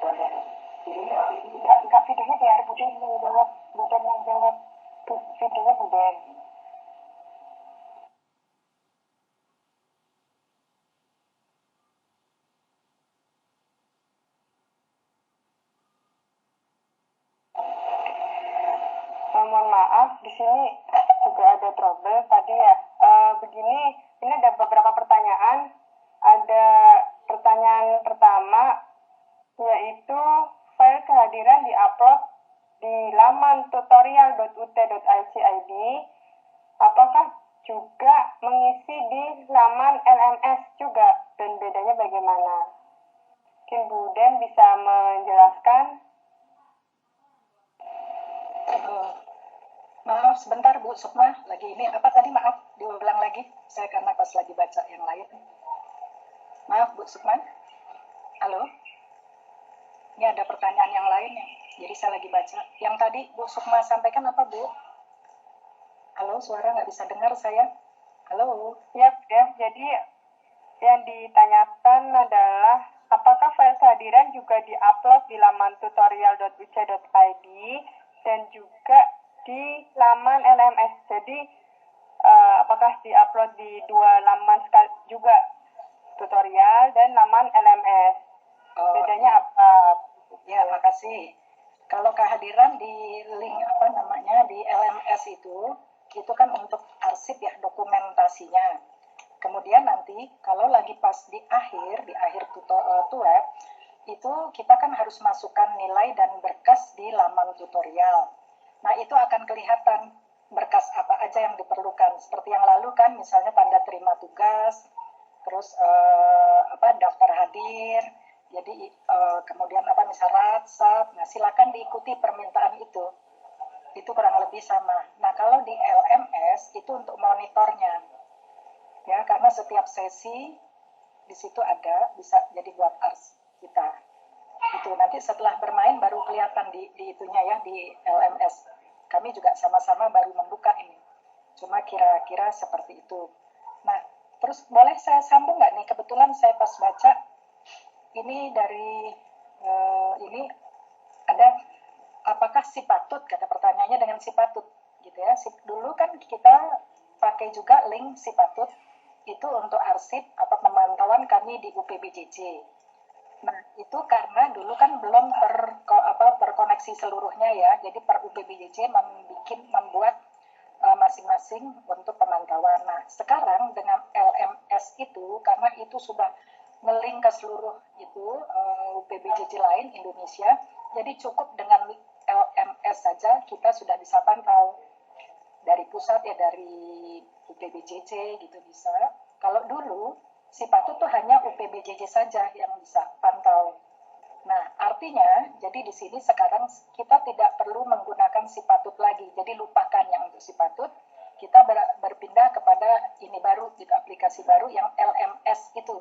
Enggak, videonya biar Buden yang jawab. Buden yang jawab. Videonya Buden. Mohon maaf, di sini juga ada trouble tadi ya. Begini, ini ada beberapa pertanyaan. Ada pertanyaan pertama, yaitu file kehadiran diupload di laman tutorial.ut.ac.id. Apakah juga mengisi di laman LMS juga, dan bedanya bagaimana? Mungkin Bu Den bisa menjelaskan. Maaf sebentar Bu Sukma, lagi ini apa tadi, maaf diulang lagi, saya karena pas lagi baca yang lain. Maaf Bu Sukma, halo, ini ada pertanyaan yang lain ya, jadi saya lagi baca. Yang tadi Bu Sukma sampaikan apa Bu? Halo, suara nggak bisa dengar saya. Halo. Ya, jadi yang ditanyakan adalah apakah file kehadiran juga diupload di laman tutorial.uc.id dan juga di laman LMS. Jadi apakah diupload di dua laman sekali juga, tutorial dan laman LMS? Bedanya apa? Ya, makasih. Kalau kehadiran di link di LMS itu kan untuk arsip ya, dokumentasinya. Kemudian nanti kalau lagi pas di akhir web itu kita kan harus masukkan nilai dan berkas di laman tutorial. Nah, itu akan kelihatan berkas apa aja yang diperlukan. Seperti yang lalu kan, misalnya tanda terima tugas, terus daftar hadir, jadi kemudian misal ratsap. Nah, silakan diikuti permintaan itu. Itu kurang lebih sama. Nah, kalau di LMS itu untuk monitornya. Ya, karena setiap sesi di situ ada, bisa jadi buat ars kita. Itu nanti setelah bermain baru kelihatan di itunya ya, di LMS. Kami juga sama-sama baru membuka ini. Cuma kira-kira seperti itu. Nah, terus boleh saya sambung nggak nih? Kebetulan saya pas baca ini dari ini ada apakah si patut, kata pertanyaannya dengan si patut gitu ya. Dulu kan kita pakai juga link si patut itu untuk arsip pemantauan kami di UPBJJ. Nah, itu karena dulu kan belum terkoneksi seluruhnya ya. Jadi per UPBJJ membuat masing-masing untuk pemantauan. Nah, sekarang dengan LMS itu, karena itu sudah nge-link ke seluruh itu UPBJJ lain Indonesia, jadi cukup dengan LMS saja kita sudah bisa pantau. Dari pusat ya, dari UPBJJ gitu bisa. Kalau dulu si patut tuh hanya UPBJJ saja yang bisa pantau. Nah, artinya jadi di sini sekarang kita tidak perlu menggunakan si patut lagi. Jadi lupakan yang untuk si patut. Kita berpindah kepada ini baru, gitu, aplikasi baru yang LMS itu.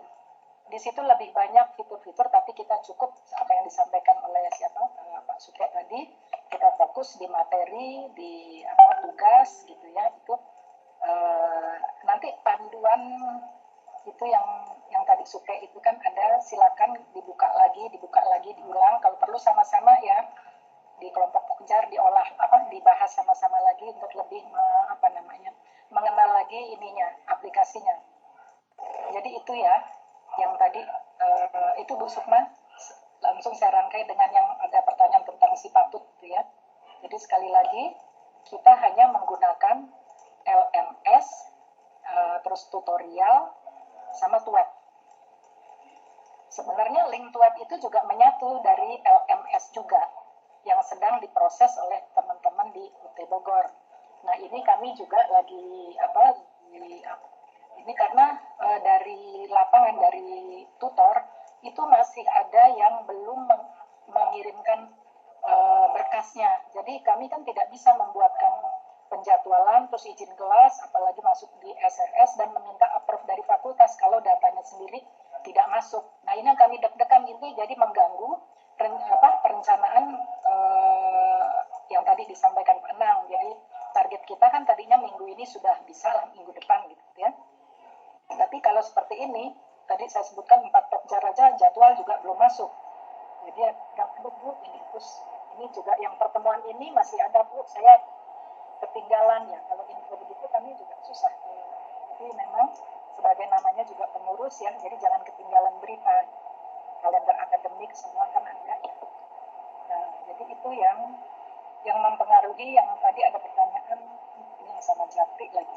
Di situ lebih banyak fitur-fitur, tapi kita cukup apa yang disampaikan oleh Pak Suke tadi. Kita fokus di materi, di tugas gitu ya. Itu nanti panduan itu yang tadi Suke itu kan ada, silakan dibuka lagi, diulang. Kalau perlu sama-sama ya di kelompok pengejar diolah dibahas sama-sama lagi untuk lebih mengenal lagi ininya, aplikasinya. Jadi itu ya yang tadi itu Bu Sukma, langsung saya rangkai dengan yang ada pertanyaan tentang si patut gitu ya. Jadi sekali lagi kita hanya menggunakan LMS, terus tutorial sama web. Sebenarnya link web itu juga menyatu dari LMS juga yang sedang diproses oleh teman-teman di UT Bogor. Nah, ini kami juga lagi ini karena dari lapangan, dari tutor itu masih ada yang belum mengirimkan berkasnya. Jadi kami kan tidak bisa membuatkan penjadwalan terus izin kelas, apalagi masuk di SRS dan meminta approve dari fakultas kalau datanya sendiri tidak masuk. Nah, ini yang kami deg-degan, ini jadi mengganggu perencanaan yang tadi disampaikan Pak Nang. Jadi target kita kan tadinya minggu ini sudah bisa lah, minggu depan gitu ya. Tapi kalau seperti ini, tadi saya sebutkan 4 pokja aja jadwal juga belum masuk. Jadi ya nggak perlu Bu ini. Terus ini juga yang pertemuan ini masih ada Bu, saya ketinggalan ya. Kalau info begitu kami juga susah. Jadi memang sebagai namanya juga pengurus ya, jadi jangan ketinggalan berita. Kalender akademik semua kan ada ya. Nah, jadi itu yang mempengaruhi. Yang tadi ada pertanyaan ini yang sama Japri lagi.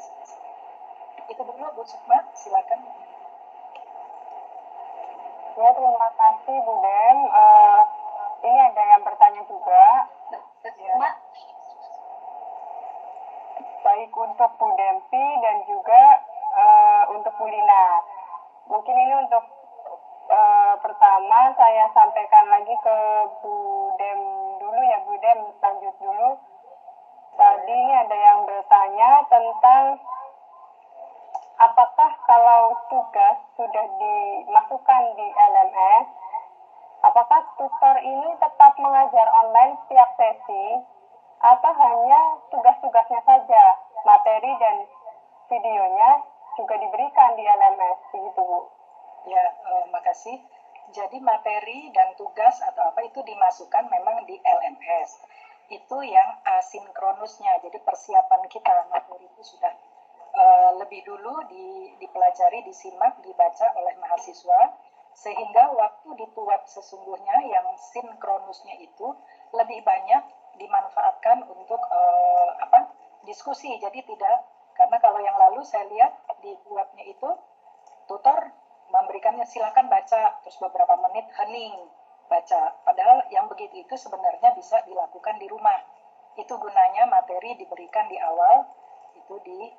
Itu dulu Bu Sukma, silakan. Ya, terima kasih Bu Dem. Ini ada yang bertanya juga. Ya. Baik untuk Bu Dempi dan juga untuk Bu Lina. Mungkin ini untuk pertama saya sampaikan lagi ke Bu Dem dulu ya, Bu Dem lanjut dulu. Tadi ini ada yang bertanya tentang apakah kalau tugas sudah dimasukkan di LMS, apakah tutor ini tetap mengajar online setiap sesi atau hanya tugas-tugasnya saja, materi dan videonya juga diberikan di LMS, begitu Bu? Ya, makasih. Jadi materi dan tugas atau apa itu dimasukkan memang di LMS. Itu yang asinkronusnya, jadi persiapan kita materi itu sudah lebih dulu dipelajari, disimak, dibaca oleh mahasiswa, sehingga waktu dituap sesungguhnya yang sinkronusnya itu lebih banyak dimanfaatkan untuk diskusi. Jadi tidak, karena kalau yang lalu saya lihat di tuapnya itu tutor memberikannya silakan baca, terus beberapa menit hening baca. Padahal yang begitu itu sebenarnya bisa dilakukan di rumah. Itu gunanya materi diberikan di awal itu di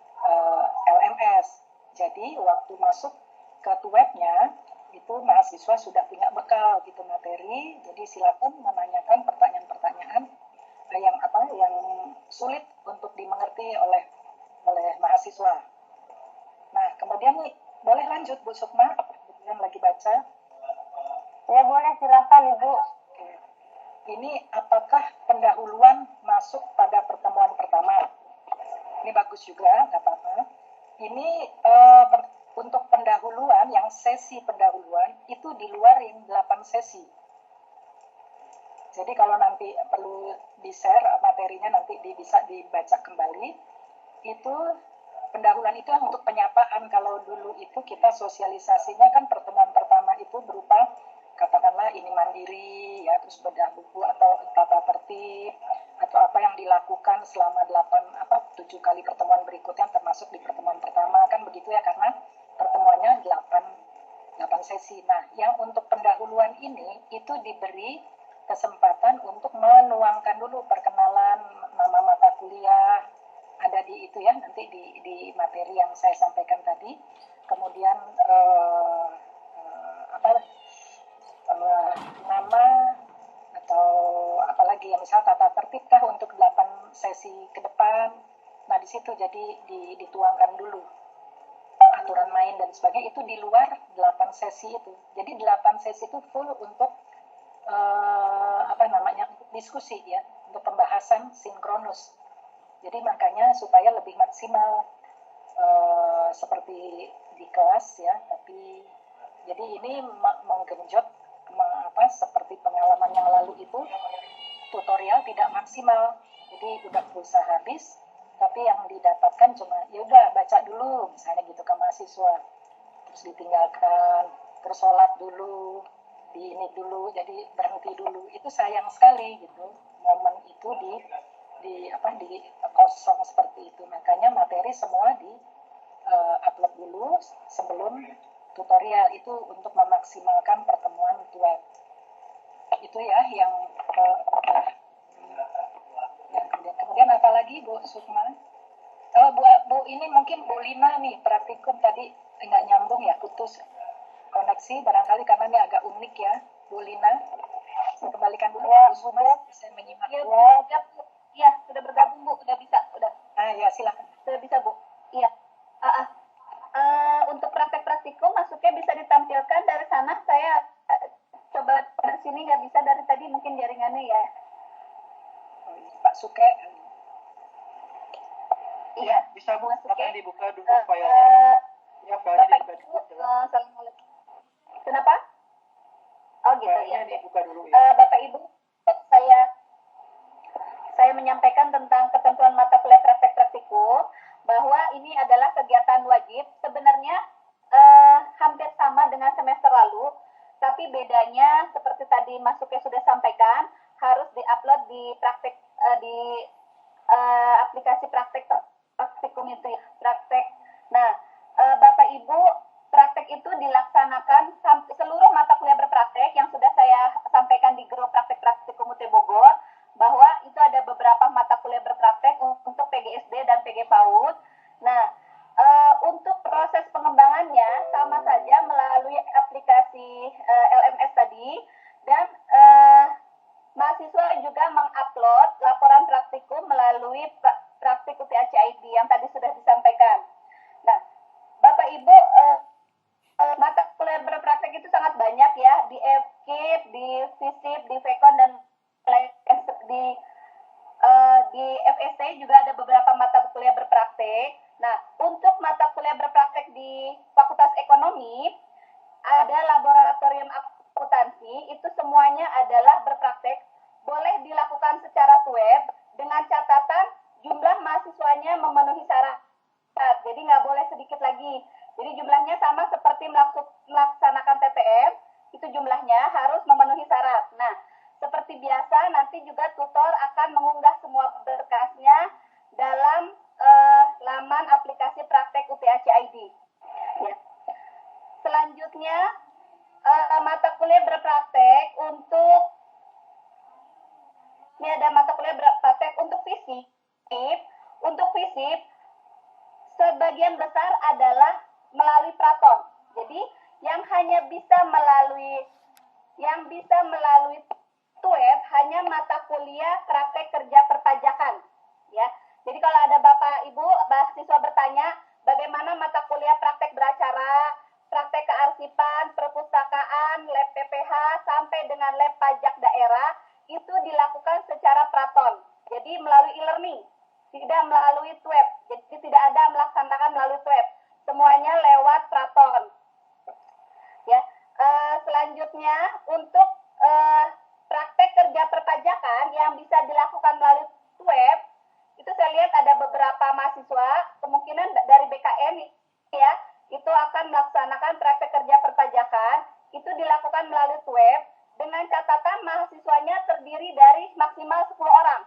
LMS. Jadi waktu masuk ke webnya itu mahasiswa sudah punya bekal gitu materi. Jadi silakan menanyakan pertanyaan-pertanyaan yang sulit untuk dimengerti oleh mahasiswa. Nah, kemudian nih boleh lanjut Bu Sukma, kemudian lagi baca. Ya boleh, silakan Ibu. Oke. Ini apakah pendahuluan masuk pada pertemuan pertama? Ini bagus juga, nggak apa-apa. Ini untuk pendahuluan, yang sesi pendahuluan, itu di luar yang 8 sesi. Jadi kalau nanti perlu di-share materinya, nanti bisa dibaca kembali. Itu pendahuluan itu untuk penyapaan. Kalau dulu itu kita sosialisasinya kan pertemuan pertama itu berupa katakanlah ini mandiri ya, terus bedah buku atau tata tertib atau apa yang dilakukan selama 7 kali pertemuan berikutnya termasuk di pertemuan pertama kan begitu ya, karena pertemuannya 8 sesi. Nah, yang untuk pendahuluan ini itu diberi kesempatan untuk menuangkan dulu perkenalan nama mata kuliah, ada di itu ya, nanti di materi yang saya sampaikan tadi. Kemudian nama atau apalagi ya, misal tata tertib kah untuk 8 sesi ke depan. Nah, di situ jadi dituangkan dulu aturan main dan sebagainya, itu di luar 8 sesi itu. Jadi 8 sesi itu full untuk diskusi ya, untuk pembahasan sinkronus. Jadi makanya supaya lebih maksimal seperti di kelas ya, tapi jadi ini menggenjot seperti pengalaman yang lalu itu tutorial tidak maksimal. Jadi udah pulsa habis, tapi yang didapatkan cuma ya udah baca dulu misalnya gitu ke mahasiswa, terus ditinggalkan, terus sholat dulu, di ini dulu, jadi berhenti dulu. Itu sayang sekali gitu, momen itu di kosong seperti itu. Makanya materi semua di upload dulu sebelum tutorial, itu untuk memaksimalkan pertemuan web. Itu ya yang kemudian apa lagi Bu Sukma? Bu ini mungkin Bu Lina nih, praktikum tadi nggak nyambung ya, putus koneksi barangkali karena ini agak unik ya. Bu Lina, saya kembalikan dulu ya, Bu Sukma, saya menyimak. Iya, sudah bergabung Bu, sudah bisa, sudah. Ya silakan. Sudah bisa Bu. Iya. Untuk praktek praktikum masuknya bisa ditampilkan dari sana. Saya coba dari sini nggak bisa dari tadi, mungkin jaringannya ya. Pak Suke. Iya. Bisa Bu, akan dibuka dulu filenya. filenya. Ya, filenya dibuka dulu. Assalamualaikum. Kenapa? Oh gitu Filenya ya. dibuka dulu ya. Bapak Ibu, saya menyampaikan tentang ketentuan mata kuliah praktek praktikum bahwa ini adalah kegiatan wajib. Sebenarnya hampir sama dengan semester lalu, tapi bedanya seperti tadi Masuknya sudah sampaikan, harus diupload di praktek di aplikasi praktek praktikum itu ya, praktek. Nah, Bapak Ibu, praktek itu dilaksanakan seluruh mata kuliah berpraktek yang sudah saya sampaikan di grup praktek praktikum UT Bogor, bahwa itu ada beberapa mata kuliah berpraktek untuk PGSD dan PG PAUD. Nah, untuk proses pengembangannya sama saja melalui aplikasi LMS tadi, dan mahasiswa juga mengupload laporan praktikum melalui praktik UTAC ID yang tadi sudah disampaikan. Nah, Bapak Ibu, mata kuliah berpraktek itu sangat banyak ya, di FKIP, di FISIP, di VEKON, dan di FST juga ada beberapa mata kuliah berpraktek. Nah, untuk mata kuliah berpraktek di Fakultas Ekonomi, ada laboratorium akuntansi, itu semuanya adalah berpraktek, boleh dilakukan secara web, dengan catatan jumlah mahasiswanya memenuhi syarat. Jadi nggak boleh sedikit lagi. Jadi jumlahnya sama seperti melaksanakan TTM, itu jumlahnya harus memenuhi syarat. Nah, seperti biasa, nanti juga tutor akan mengunggah semua berkasnya dalam laman aplikasi praktek UTAC ID. Ya. Selanjutnya, mata kuliah berpraktek ini ada mata kuliah berpraktek untuk FISIP. Untuk FISIP, sebagian besar adalah melalui praton. Jadi, yang bisa melalui web hanya mata kuliah praktek kerja perpajakan, ya. Jadi kalau ada Bapak Ibu mahasiswa bertanya bagaimana mata kuliah praktek beracara, praktek kearsipan, perpustakaan, lab PPH sampai dengan lab pajak daerah, itu dilakukan secara praton. Jadi melalui e-learning, tidak melalui web. Jadi tidak ada melaksanakan melalui web. Semuanya lewat praton. Ya. Selanjutnya untuk praktek kerja perpajakan yang bisa dilakukan melalui web, itu saya lihat ada beberapa mahasiswa, kemungkinan dari BKN ya, itu akan melaksanakan praktek kerja perpajakan, itu dilakukan melalui web, dengan catatan mahasiswanya terdiri dari maksimal 10 orang.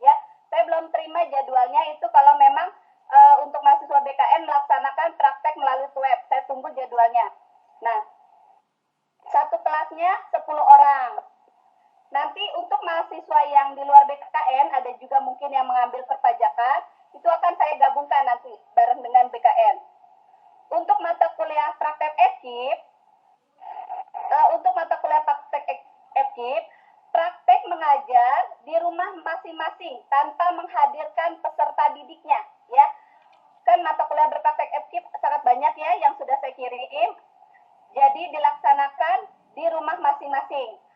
Ya, saya belum terima jadwalnya itu kalau memang untuk mahasiswa BKN melaksanakan praktek melalui web, saya tunggu jadwalnya. Nah, satu kelasnya 10 orang. Nanti untuk mahasiswa yang di luar BKN, ada juga mungkin yang mengambil perpajakan, itu akan saya gabungkan nanti bareng dengan BKN. Untuk mata kuliah praktek FKIP, praktek mengajar di rumah masing-masing tanpa menghadirkan peserta didiknya, ya. Kan mata kuliah berpraktek FKIP sangat banyak ya yang sudah saya kirim. Jadi dilaksanakan di rumah masing-masing.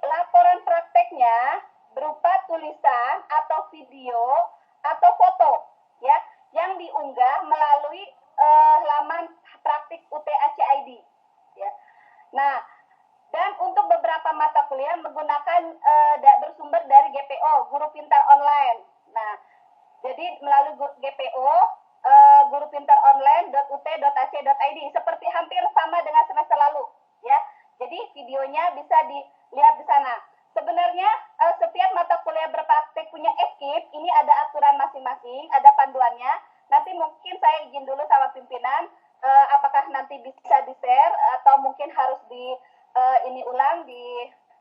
Laporan prakteknya berupa tulisan atau video atau foto, ya, yang diunggah melalui laman praktik UTAC ID, ya. Nah, dan untuk beberapa mata kuliah menggunakan bersumber dari GPO, Guru Pintar Online. Nah, jadi melalui GPO, gurupintaronline.ut.ac.id, seperti hampir sama dengan semester lalu, ya. Jadi videonya bisa dilihat di sana. Sebenarnya setiap mata kuliah berpraktek punya FKIP, ini ada aturan masing-masing, ada panduannya. Nanti mungkin saya izin dulu sama pimpinan, apakah nanti bisa di-share atau mungkin harus di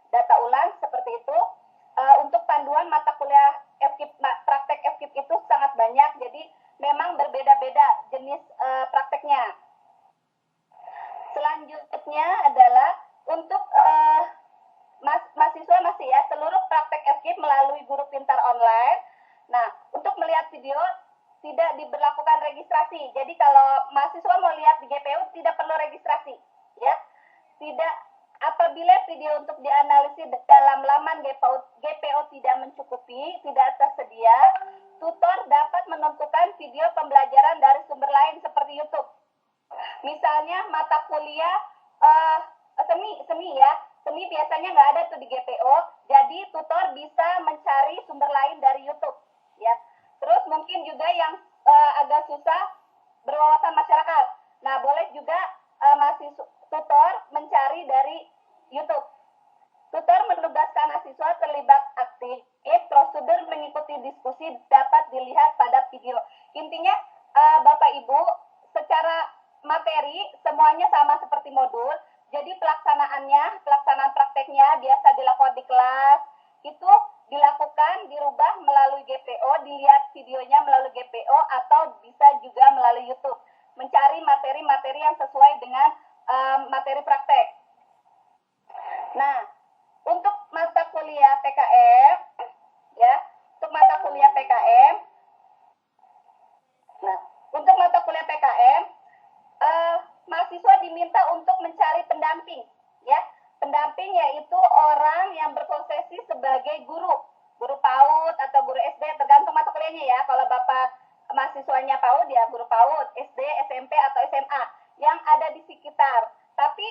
data ulang seperti itu. Untuk panduan mata kuliah FKIP, praktek FKIP itu sangat banyak, jadi memang berbeda-beda jenis prakteknya. Selanjutnya adalah untuk mahasiswa masih ya, seluruh praktek FKIP melalui Guru Pintar Online. Nah, untuk melihat video tidak diberlakukan registrasi. Jadi kalau mahasiswa mau lihat di GPU tidak perlu registrasi, ya. Tidak, apabila video untuk dianalisis dalam laman GPO tidak mencukupi, tidak tersedia, tutor dapat menentukan video pembelajaran dari sumber lain seperti YouTube. Misalnya mata kuliah seni ya, diskusi dapat dilihat pada video. Intinya Bapak Ibu, secara materi semuanya sama seperti modul. Jadi pelaksanaan prakteknya biasa dilakukan di kelas, itu dilakukan, dirubah melalui GPO, dilihat videonya melalui GPO atau bisa juga melalui YouTube. Mencari materi-materi yang sesuai dengan materi praktek. Nah, untuk mata kuliah PKM, ya, untuk mata kuliah PKM, nah, untuk mata kuliah PKM, mahasiswa diminta untuk mencari pendamping, ya. Pendamping yaitu orang yang berprofesi sebagai guru PAUD atau guru SD, tergantung mata kuliahnya ya. Kalau Bapak mahasiswanya PAUD ya guru PAUD, SD, SMP atau SMA yang ada di sekitar. Tapi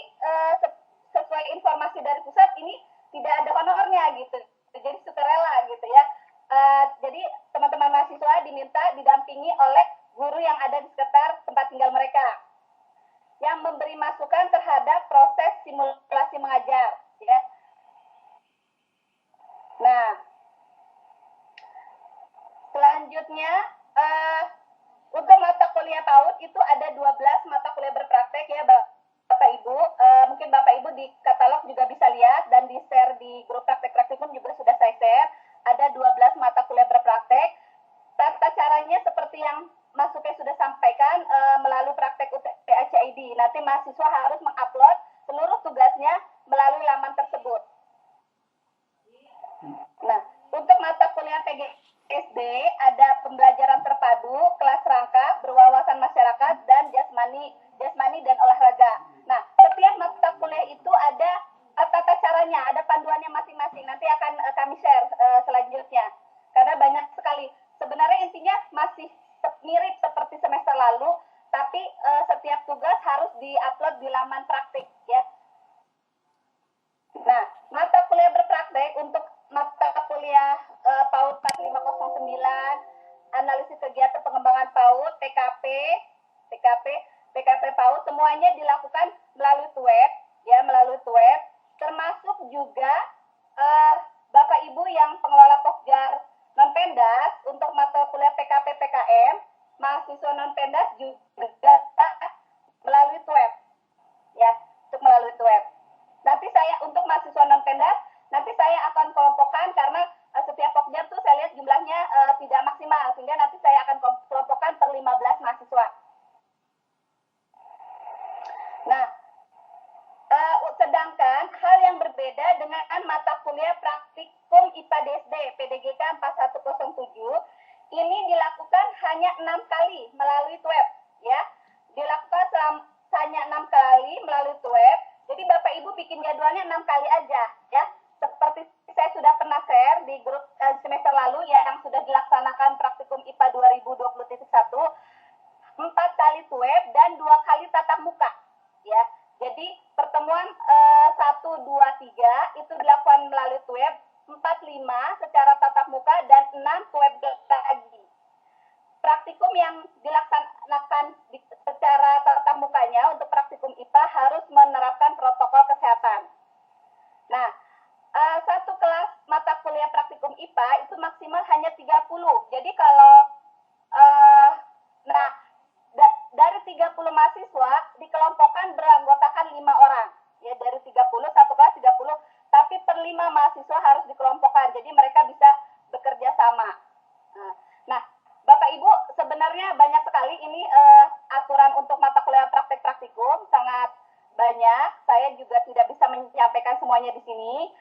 sesuai informasi dari pusat ini tidak ada honornya gitu. Jadi sukarela gitu ya. Jadi teman-teman mahasiswa diminta didampingi oleh guru yang ada di sekitar tempat tinggal mereka, yang memberi masukan terhadap proses simulasi mengajar, ya. Nah, selanjutnya untuk mata kuliah PAUD itu ada 12 mata kuliah berpraktek ya, Bapak Ibu. Mungkin Bapak Ibu di katalog juga bisa lihat dan di share di grup praktek-praktikum juga sudah saya share. Ada 12 mata kuliah berpraktek. Tata caranya seperti yang Mas Suke sudah sampaikan melalui praktek UTACID. Nanti mahasiswa harus mengupload seluruh tugasnya melalui laman tersebut. Nah, untuk mata kuliah PGSD ada pembelajaran terpadu, kelas rangka, berwawasan masyarakat, dan jasmani dan olahraga. Nah, setiap mata kuliah itu ada tata caranya, ada panduannya masing-masing. Nanti akan kami share selanjutnya. Karena banyak sekali. Sebenarnya intinya masih mirip seperti semester lalu, tapi setiap tugas harus diupload di laman praktik ya. Nah, mata kuliah berpraktek untuk mata kuliah PAUD 4509, analisis kegiatan pengembangan PAUD, PKP PAUD, semuanya dilakukan melalui web ya, melalui web, termasuk juga Bapak Ibu yang pengelola Pokjar non-Pendas untuk mata kuliah PKP PKM, mahasiswa non-Pendas juga melalui web ya, untuk melalui web. Nanti saya untuk mahasiswa non-Pendas, nanti saya akan kelompokkan karena setiap Pokjar tuh saya lihat jumlahnya tidak maksimal, sehingga nanti saya akan kelompokkan per 15 mahasiswa. Nah, sedangkan hal yang berbeda dengan mata kuliah praktikum IPA DSD PDGK 4107 ini dilakukan hanya 6 kali melalui web ya, dilakukan hanya 6 kali melalui web. Jadi Bapak Ibu bikin jadwalnya 6 kali aja ya, seperti saya sudah pernah share di grup semester lalu ya, yang sudah dilaksanakan praktikum IPA 2020.1, 4 kali web dan 2 kali tatap muka ya. Jadi pertemuan 1, 2, 3 itu dilakukan melalui web, 4, 5 secara tatap muka, dan 6 web lagi. Praktikum yang dilaksanakan secara tatap mukanya untuk praktikum IPA harus menerapkan protokol kesehatan. Nah, satu kelas mata kuliah praktikum IPA itu maksimal hanya 30. Jadi kalau dari 30 mahasiswa dikelompokkan beranggotakan 5 orang. Ya, dari 30, satu kelas 30, tapi per 5 mahasiswa harus dikelompokkan. Jadi mereka bisa bekerja sama. Nah, Bapak Ibu, sebenarnya banyak sekali ini aturan untuk mata kuliah praktek praktikum, sangat banyak. Saya juga tidak bisa menyampaikan semuanya di sini.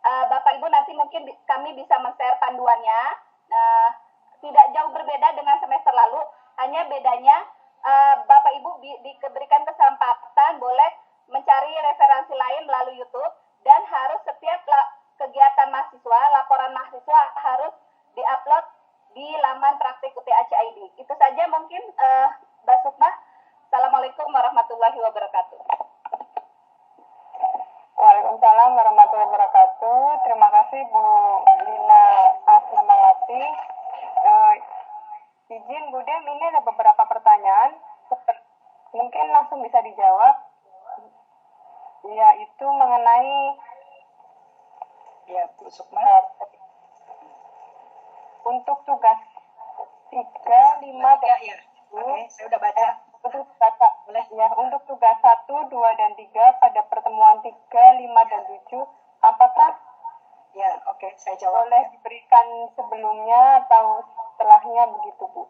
Bapak Ibu nanti mungkin kami bisa men-share panduannya. Tidak jauh berbeda dengan semester lalu, hanya bedanya Bapak Ibu diberikan kesempatan boleh mencari referensi lain melalui YouTube, dan harus setiap kegiatan mahasiswa, laporan mahasiswa harus diupload di laman praktik UTACID. Itu saja mungkin Mbak Sukma. Assalamualaikum warahmatullahi wabarakatuh. Waalaikumsalam warahmatullahi wabarakatuh. Terima kasih Bu Lina Asnamawati. Izin Bu Dem, ini ada beberapa pertanyaan, mungkin langsung bisa dijawab, yaitu mengenai ya Bu Sukma. untuk tugas 3, 5, dan Ya. Oke, saya udah baca. untuk tugas, ya, untuk tugas 1, 2, dan 3 pada pertemuan 3, 5, dan 7, apakah Ya, oke, saya jawab. boleh diberikan sebelumnya atau setelahnya begitu, Bu?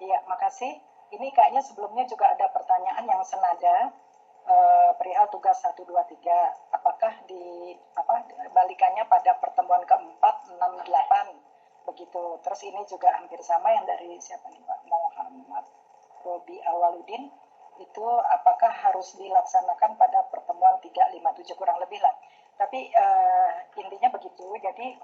Iya, makasih. Ini kayaknya sebelumnya juga ada pertanyaan yang senada perihal tugas 1, 2, 3. Apakah balikannya pada pertemuan keempat, 6, 8 begitu. Terus ini juga hampir sama yang dari siapa nih Pak Muhammad Robi Awaludin, itu apakah harus dilaksanakan pada pertemuan 3, 5, 7 kurang lebih lah. Tapi intinya begitu. Jadi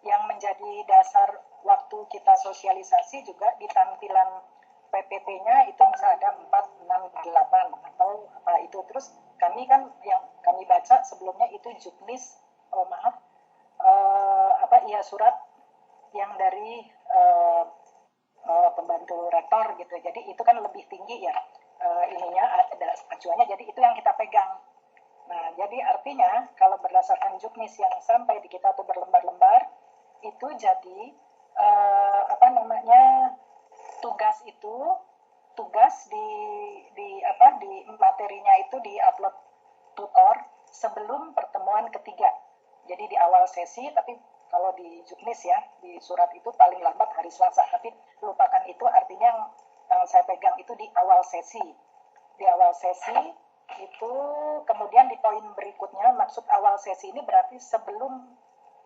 yang menjadi dasar waktu kita sosialisasi juga di tampilan PPT-nya itu misalnya ada 4, 6, 8 atau apa itu. Terus kami kan yang kami baca sebelumnya itu juknis, surat yang dari pembantu rektor gitu. Jadi itu kan lebih tinggi ya ada acuannya. Jadi itu yang kita pegang. Nah, jadi artinya kalau berdasarkan juknis yang sampai di kita tuh berlembar-lembar itu jadi tugas di materinya itu di-upload tutor sebelum pertemuan ketiga. Jadi di awal sesi, tapi kalau di juknis ya, di surat itu paling lambat hari Selasa. Tapi lupakan itu, artinya yang saya pegang itu di awal sesi. Di awal sesi itu kemudian di poin berikutnya, maksud awal sesi ini berarti sebelum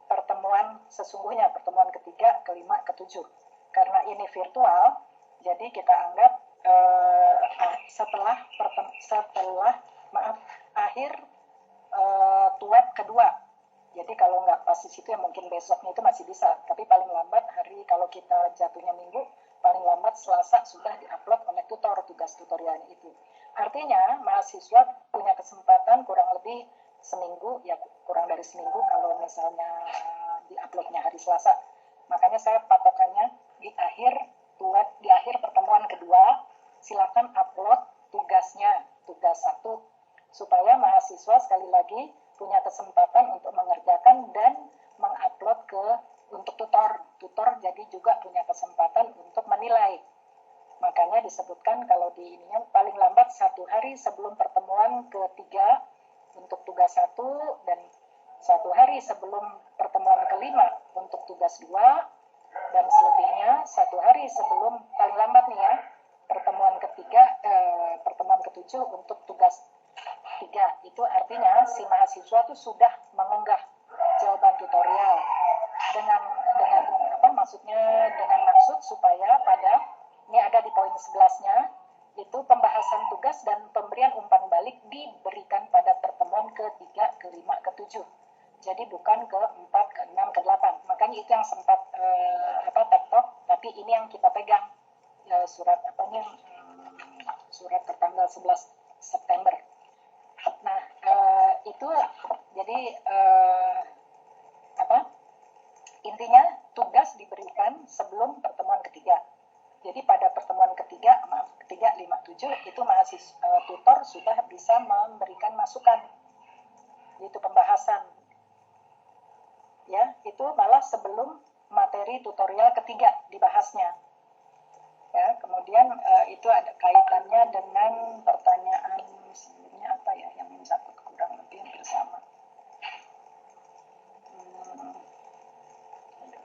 pertemuan sesungguhnya, pertemuan ketiga, kelima, ketujuh. Karena ini virtual, jadi kita anggap setelah akhir tuweb kedua. Jadi kalau nggak pas di situ ya mungkin besoknya itu masih bisa. Tapi paling lambat hari, kalau kita jatuhnya minggu, paling lambat Selasa sudah diupload oleh tutor tugas tutorialnya itu. Artinya mahasiswa punya kesempatan kurang lebih seminggu, ya kurang dari seminggu kalau misalnya diuploadnya hari Selasa. Makanya saya patokannya di akhir pertemuan kedua, silakan upload tugasnya, tugas 1, supaya mahasiswa sekali lagi punya kesempatan untuk mengerjakan dan mengupload untuk tutor. Tutor jadi juga punya kesempatan untuk menilai. Makanya disebutkan kalau di ininya paling lambat 1 hari sebelum pertemuan ketiga untuk tugas 1 dan 1 hari sebelum pertemuan kelima untuk tugas 2 dan selebihnya 1 hari sebelum paling lambat nih ya pertemuan ketujuh untuk tugas 3. Itu artinya si mahasiswa itu sudah mengunggah jawaban tutorial dengan maksud supaya pada ini ada di poin 11-nya itu pembahasan tugas dan pemberian umpan balik diberikan pada pertemuan ke-3, ke-5, ke-7. Jadi bukan ke-4, ke-6, ke-8. Makanya itu yang sempat tektok, tapi ini yang kita pegang surat tertanggal 11 September. Nah, itu jadi intinya tugas diberikan sebelum pertemuan ketiga. Jadi pada pertemuan ketiga, 5, 7 itu tutor sudah bisa memberikan masukan. Itu pembahasan. Ya, itu malah sebelum materi tutorial ketiga dibahasnya. Ya, kemudian itu ada kaitannya dengan pertanyaan sebelumnya apa ya yang mencakup kurang lebih bersama.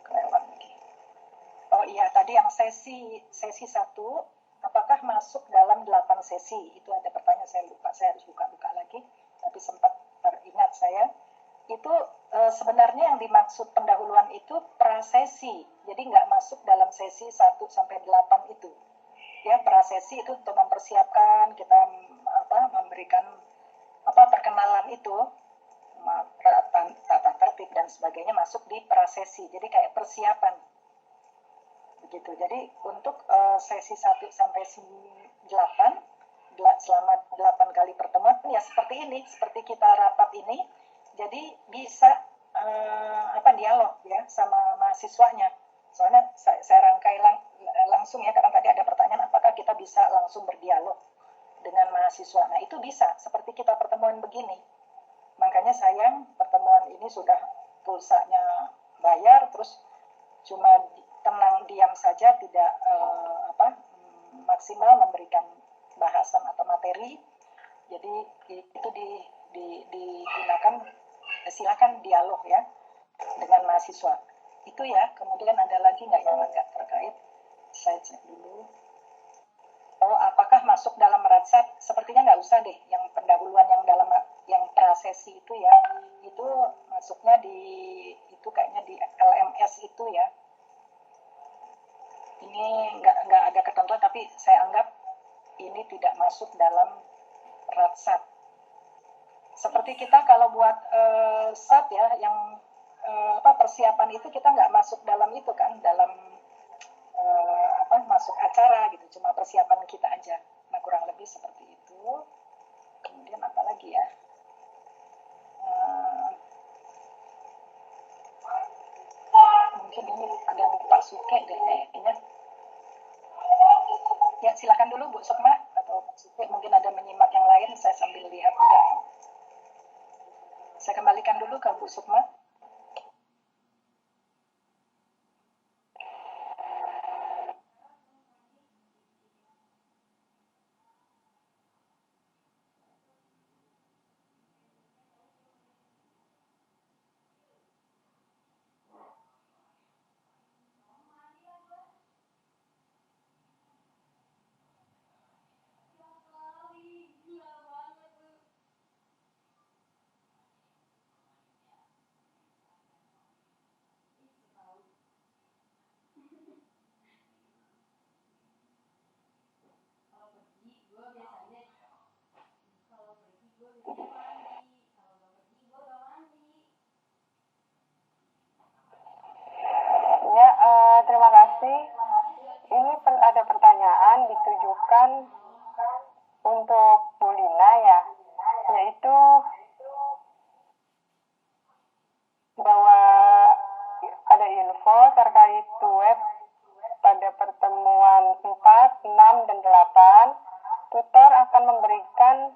Kelewat lagi. Oh iya, tadi yang sesi 1 apakah masuk dalam 8 sesi? Itu ada pertanyaan, saya lupa, saya harus buka lagi, tapi sempat teringat saya. Itu sebenarnya yang dimaksud pendahuluan itu prasesi, jadi nggak masuk dalam sesi 1 sampai 8 itu. Ya, prasesi itu untuk mempersiapkan, kita memberikan perkenalan itu, tata tertib dan sebagainya masuk di prasesi, jadi kayak persiapan. Begitu. Jadi untuk sesi 1 sampai 8 selama 8 kali pertemuan ya seperti ini, seperti kita rapat ini, jadi bisa dialog ya sama mahasiswanya. Soalnya saya rangkai langsung ya, karena tadi ada pertanyaan apakah kita bisa langsung berdialog dengan mahasiswa. Nah itu bisa, seperti kita pertemuan begini. Makanya sayang pertemuan ini sudah pulsanya bayar, terus cuma tenang saja tidak maksimal memberikan bahasan atau materi. Jadi itu digunakan, silakan dialog ya dengan mahasiswa. Itu ya. Kemudian ada lagi nggak yang agak terkait? Saya cek dulu. Oh, apakah masuk dalam ratsat? Sepertinya nggak usah deh. Yang pendahuluan yang prasesi itu ya, itu masuknya itu kayaknya di LMS itu ya. Ini nggak ada ketentuan, tapi saya anggap ini tidak masuk dalam ratsat. Seperti kita kalau buat SAT ya, yang persiapan itu kita nggak masuk dalam itu kan, dalam masuk acara gitu, cuma persiapan kita aja. Nah, kurang lebih seperti itu. Kemudian apa lagi ya? Mungkin ini ada Pak Suke deh kayaknya. Ya, silakan dulu Bu Sukma atau Pak Suke, mungkin ada menyimak yang lain, saya sambil lihat juga. Saya kembalikan dulu ke Bu Sukma. Ya, terima kasih. Ini ada pertanyaan ditujukan untuk Bu Lina ya, yaitu bahwa ada info terkait web pada pertemuan 4, 6, dan 8, tutor akan memberikan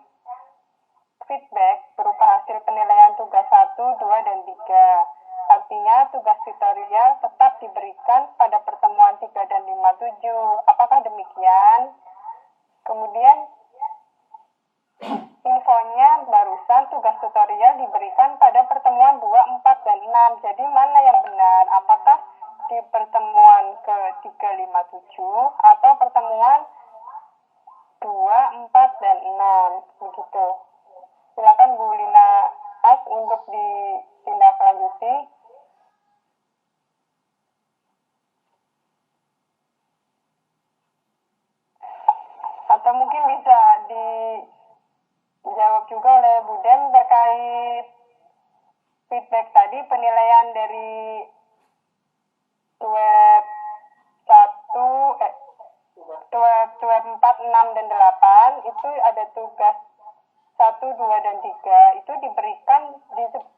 feedback berupa hasil penilaian tugas 1, 2, dan 3. Artinya tugas tutorial tetap diberikan pada pertemuan 3 dan 5, 7. Apakah demikian? Kemudian infonya barusan tugas tutorial diberikan pada pertemuan 2, 4, dan 6. Jadi mana yang benar? Apakah di pertemuan ke 3, 5, 7 atau pertemuan 2, 4, dan 6? Begitu. Silakan Bu Lina As untuk ditindaklanjuti. Atau mungkin bisa dijawab juga oleh Bu Dem terkait feedback tadi, penilaian dari web 4, 6, dan 8 itu ada tugas 1, 2, dan 3 itu diberikan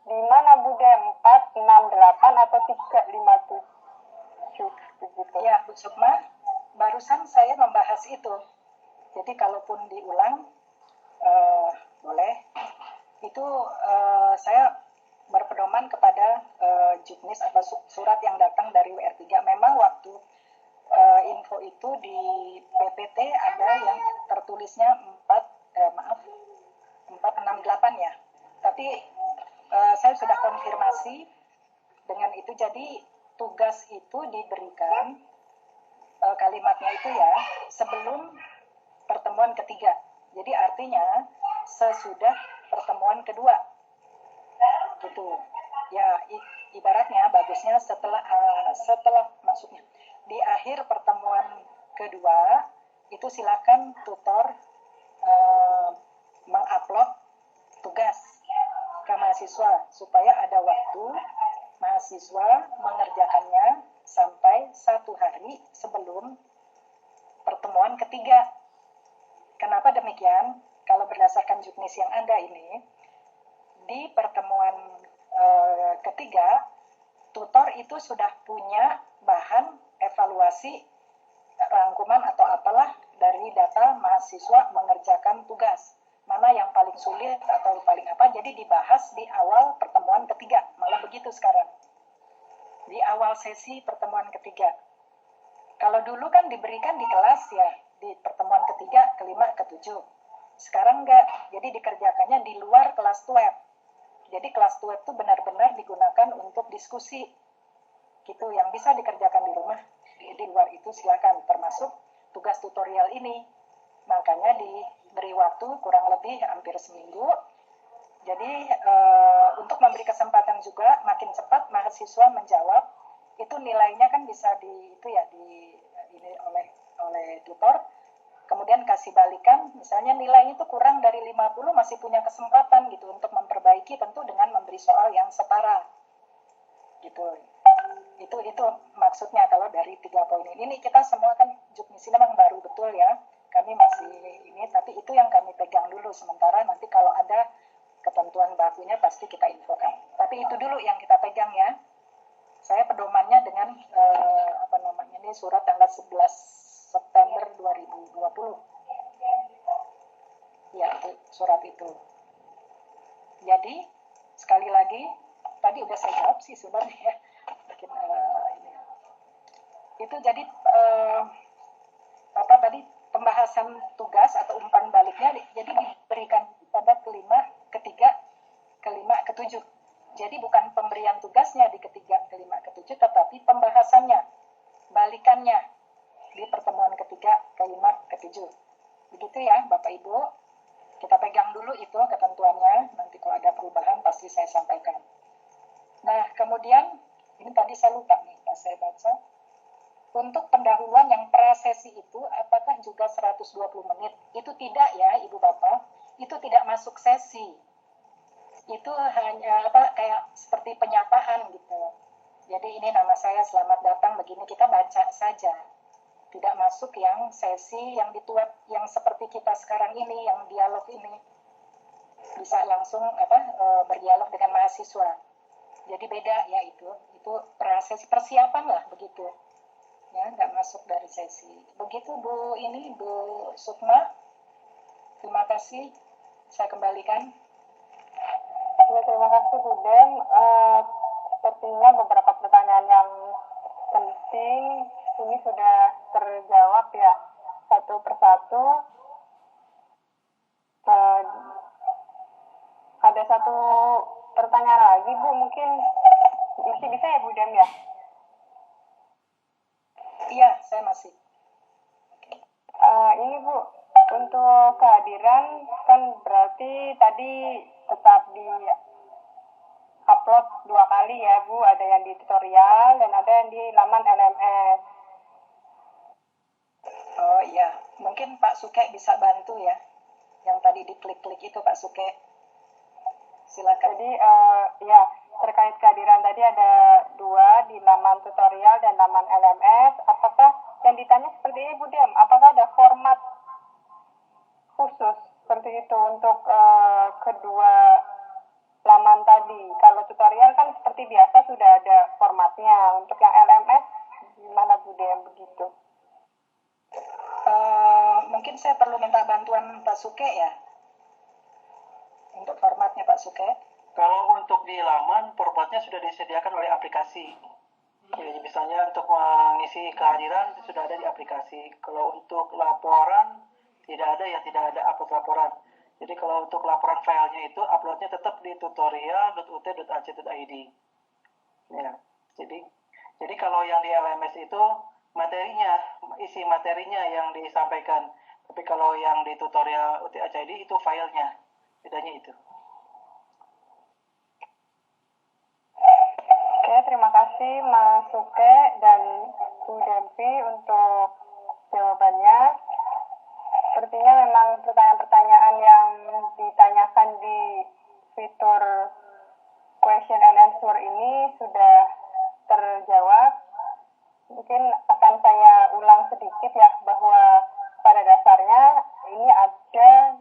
di mana Bu Dem? 4, 6, 8 atau 3, 5, 7 begitu. Ya, Bu Sukma, barusan saya membahas itu. Jadi kalaupun diulang boleh. Itu saya berpedoman kepada juknis atau surat yang datang dari WR3. Memang waktu info itu di PPT ada yang tertulisnya 468 ya. Tapi saya sudah konfirmasi dengan itu, jadi tugas itu diberikan kalimatnya itu ya sebelum pertemuan ketiga. Jadi artinya sesudah pertemuan kedua. Gitu. Ya, ibaratnya bagusnya setelah maksudnya di akhir pertemuan kedua itu silakan tutor mengupload tugas ke mahasiswa supaya ada waktu mahasiswa mengerjakannya sampai 1 hari sebelum pertemuan ketiga. Kenapa demikian? Kalau berdasarkan juknis yang ada ini, di pertemuan ketiga, tutor itu sudah punya bahan evaluasi rangkuman atau apalah dari data mahasiswa mengerjakan tugas. Mana yang paling sulit atau paling apa, jadi dibahas di awal pertemuan ketiga. Malah begitu sekarang. Di awal sesi pertemuan ketiga. Kalau dulu kan diberikan di kelas ya, di pertemuan ketiga, kelima, ketujuh. Sekarang enggak, jadi dikerjakannya di luar kelas web. Jadi kelas web itu benar-benar digunakan untuk diskusi. Gitu, yang bisa dikerjakan di rumah. Di luar itu silakan, termasuk tugas tutorial ini. Makanya diberi waktu kurang lebih hampir seminggu. Jadi untuk memberi kesempatan juga makin cepat mahasiswa menjawab, itu nilainya kan bisa ini oleh tutor, kemudian kasih balikan, misalnya nilainya itu kurang dari 50 masih punya kesempatan gitu untuk memperbaiki, tentu dengan memberi soal yang setara. Gitu. Itu maksudnya kalau dari 3 poin ini kita semua kan Jukmisi memang baru betul ya. Kami masih ini, tapi itu yang kami pegang dulu sementara, nanti kalau ada ketentuan bakunya pasti kita infokan. Tapi itu dulu yang kita pegang ya. Saya pedomannya dengan ini surat tanggal 11 September 2020. Ya, itu surat itu. Jadi sekali lagi tadi udah saya jawab sih sebenarnya. Mungkin ini. Itu jadi tadi pembahasan tugas atau umpan baliknya jadi diberikan pada ketiga, kelima, ketujuh. Jadi bukan pemberian tugasnya di ketiga, kelima, ketujuh, tetapi pembahasannya, balikannya di pertemuan ketiga, kelima, ketujuh. Begitu ya Bapak Ibu. Kita pegang dulu itu ketentuannya, nanti kalau ada perubahan pasti saya sampaikan. Nah, kemudian, ini tadi saya lupa nih, pas saya baca. Untuk pendahuluan yang prasesi itu, apakah juga 120 menit? Itu tidak ya, Ibu Bapak. Itu tidak masuk sesi. Itu hanya kayak seperti penyapaan gitu. Jadi ini nama saya, selamat datang, begini kita baca saja. Tidak masuk yang sesi yang dituat yang seperti kita sekarang ini, yang dialog ini. Bisa langsung berdialog dengan mahasiswa. Jadi beda ya itu proses persiapan lah begitu. Ya, nggak masuk dari sesi. Begitu Bu Sukma. Terima kasih. Saya kembalikan. Ya, terima kasih Bu Dem. Sepertinya beberapa pertanyaan yang penting ini sudah terjawab ya satu persatu. Ada satu pertanyaan lagi Bu, mungkin masih bisa ya Bu Dem ya? Iya, saya masih. Ini Bu, untuk kehadiran kan berarti tadi tetap di upload 2 kali ya Bu, ada yang di tutorial dan ada yang di laman LMS. Oh iya, mungkin Pak Suke bisa bantu ya, yang tadi diklik-klik itu Pak Suke. Silakan. Jadi ya, terkait kehadiran tadi ada 2 di laman tutorial dan laman LMS. Apakah yang ditanya seperti ini Bu Dem, apakah ada format khusus seperti itu untuk kedua laman tadi? Kalau tutorial kan seperti biasa sudah ada formatnya. Untuk yang LMS gimana Bu Dem begitu? Mungkin saya perlu minta bantuan Pak Suke ya untuk formatnya Pak Suke. Kalau untuk di laman, formatnya sudah disediakan oleh aplikasi. Jadi misalnya untuk mengisi kehadiran itu sudah ada di aplikasi. Kalau untuk laporan tidak ada upload laporan. Jadi kalau untuk laporan filenya itu uploadnya tetap di tutorial.ut.ac.id. Ya, jadi kalau yang di LMS itu isi materinya yang disampaikan. Tapi kalau yang di tutorial UT.ac.id itu filenya, bedanya itu. Oke, terima kasih Mas Suke dan Bu Dempi untuk jawabannya. Sepertinya memang pertanyaan-pertanyaan yang ditanyakan di fitur question and answer ini sudah terjawab. Mungkin akan saya ulang sedikit ya, bahwa pada dasarnya ini ada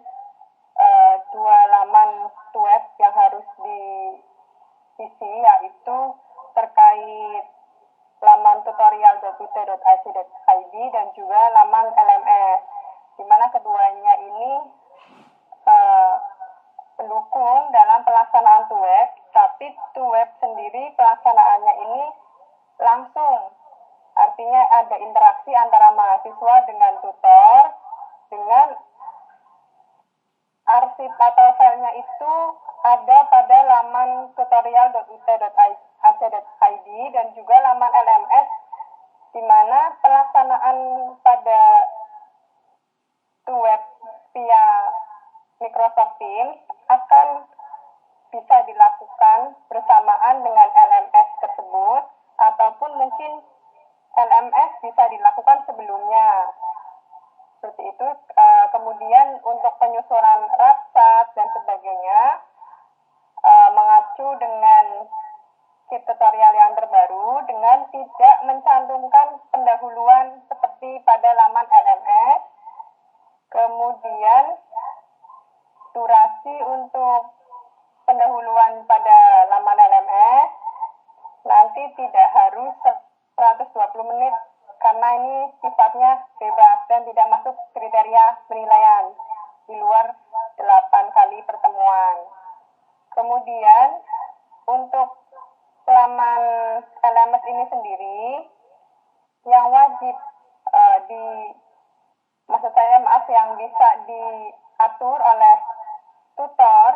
2 laman web yang harus diisi, yaitu terkait laman tutorial.ut.ac.id dan juga laman LMS, di mana keduanya ini pendukung dalam pelaksanaan web, tapi web sendiri pelaksanaannya ini langsung, artinya artinya ada interaksi antara mahasiswa dengan tutor, dengan arsip atau filenya itu ada pada laman tutorial.ut.ac.id dan juga laman LMS, di mana pelaksanaan pada web via Microsoft Teams akan bisa dilakukan bersamaan dengan LMS tersebut, ataupun mungkin LMS bisa dilakukan sebelumnya. Seperti itu. Kemudian untuk penyusunan rapsat dan sebagainya, mengacu dengan kit tutorial yang terbaru dengan tidak mencantumkan pendahuluan seperti pada laman LMS. Kemudian durasi untuk pendahuluan pada laman LMS nanti tidak harus 120 menit karena ini sifatnya bebas dan tidak masuk kriteria penilaian di luar 8 kali pertemuan. Kemudian untuk laman LMS ini sendiri yang wajib yang bisa diatur oleh tutor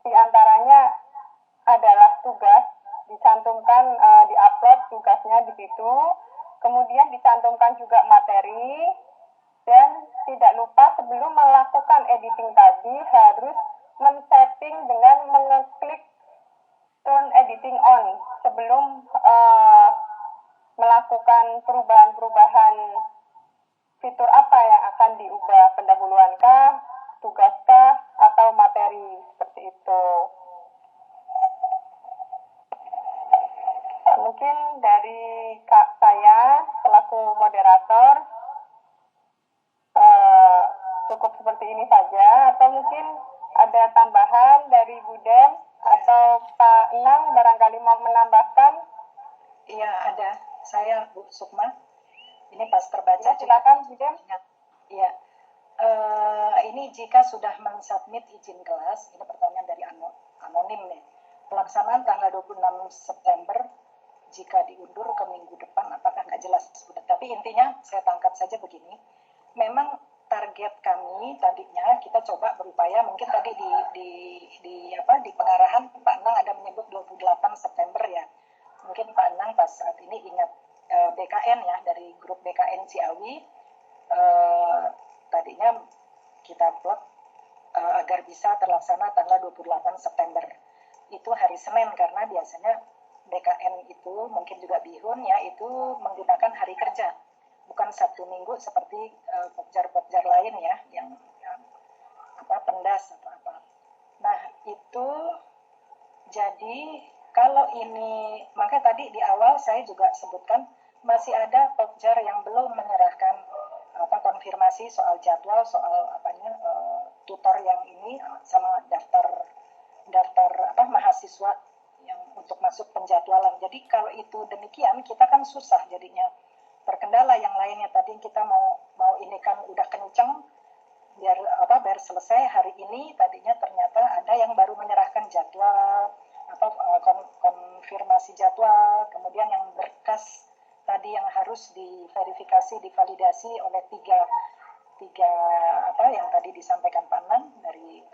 diantaranya adalah tugas, dicantumkan, diupload tugasnya di situ, kemudian dicantumkan juga materi, dan tidak lupa sebelum melakukan editing tadi harus men-setting dengan mengeklik turn editing on sebelum melakukan perubahan-perubahan fitur apa yang akan diubah, pendahuluankah, tugaskah, atau materi, seperti itu. Mungkin dari saya selaku moderator cukup seperti ini saja, atau mungkin ada tambahan dari Bu Dem atau Pak Enang barangkali mau menambahkan? Iya, ada. Saya Bu Sukma. Ini pas terbaca. Ya, silakan Bu Dem. Iya. Ini jika sudah mensubmit izin kelas, ini pertanyaan dari anonim nih. Pelaksanaan tanggal 26 September jika diundur ke minggu depan, apakah nggak jelas? Tapi intinya saya tangkap saja begini. Memang target kami tadinya kita coba berupaya, mungkin tadi di pengarahan Pak Anang ada menyebut 28 September ya. Mungkin Pak Anang pas saat ini ingat BKN ya, dari grup BKN Ciawi, tadinya kita plot agar bisa terlaksana tanggal 28 September. Itu hari Senin, karena biasanya BKN itu mungkin juga Bihun ya, itu menggunakan hari kerja, bukan Sabtu Minggu seperti pokjar-pokjar lain ya, yang pendas atau apa. Nah itu jadi kalau ini, maka tadi di awal saya juga sebutkan masih ada pokjar yang belum menyerahkan konfirmasi soal jadwal, soal tutor yang ini sama daftar mahasiswa yang untuk masuk penjadwalan. Jadi kalau itu demikian, kita kan susah jadinya. Terkendala yang lainnya tadi kita mau ini kan udah kenceng biar selesai hari ini, tadinya ternyata ada yang baru menyerahkan jadwal konfirmasi jadwal, kemudian yang berkas tadi yang harus diverifikasi, divalidasi oleh tiga yang tadi disampaikan Pak Nan dari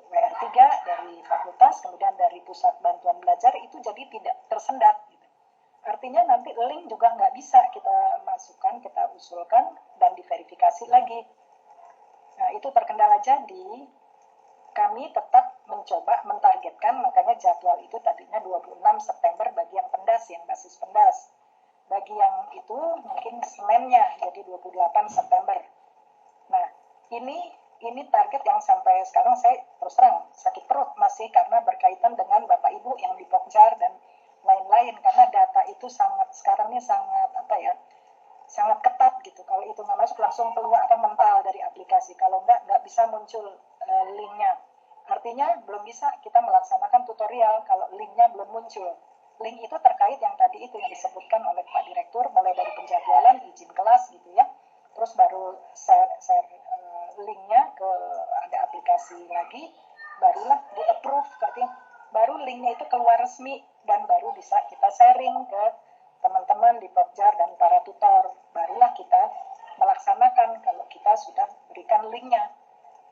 WR3, dari fakultas, kemudian dari pusat bantuan belajar, itu jadi tidak tersendat gitu. Artinya nanti link juga nggak bisa kita masukkan, kita usulkan dan diverifikasi lagi. Nah itu terkendala, jadi kami tetap mencoba mentargetkan, makanya jadwal itu tadinya 26 September bagi yang pendas, yang basis pendas. Bagi yang itu mungkin Seninnya jadi 28 September. Nah, ini target yang sampai sekarang saya terus terang sakit perut masih, karena berkaitan dengan Bapak Ibu yang di Pokjar dan lain-lain, karena data itu sekarang ini sangat ketat gitu. Kalau itu nggak masuk langsung keluar mental dari aplikasi, kalau nggak bisa muncul linknya. Artinya belum bisa kita melaksanakan tutorial kalau linknya belum muncul. Link itu terkait yang tadi itu yang disebutkan oleh Pak Direktur, mulai dari penjadwalan, izin kelas gitu ya, terus baru share linknya ke ada aplikasi lagi, barulah di approve, baru linknya itu keluar resmi dan baru bisa kita sharing ke teman-teman masukan di Pokjar dan para tutor. Barulah kita melaksanakan kalau kita sudah berikan linknya.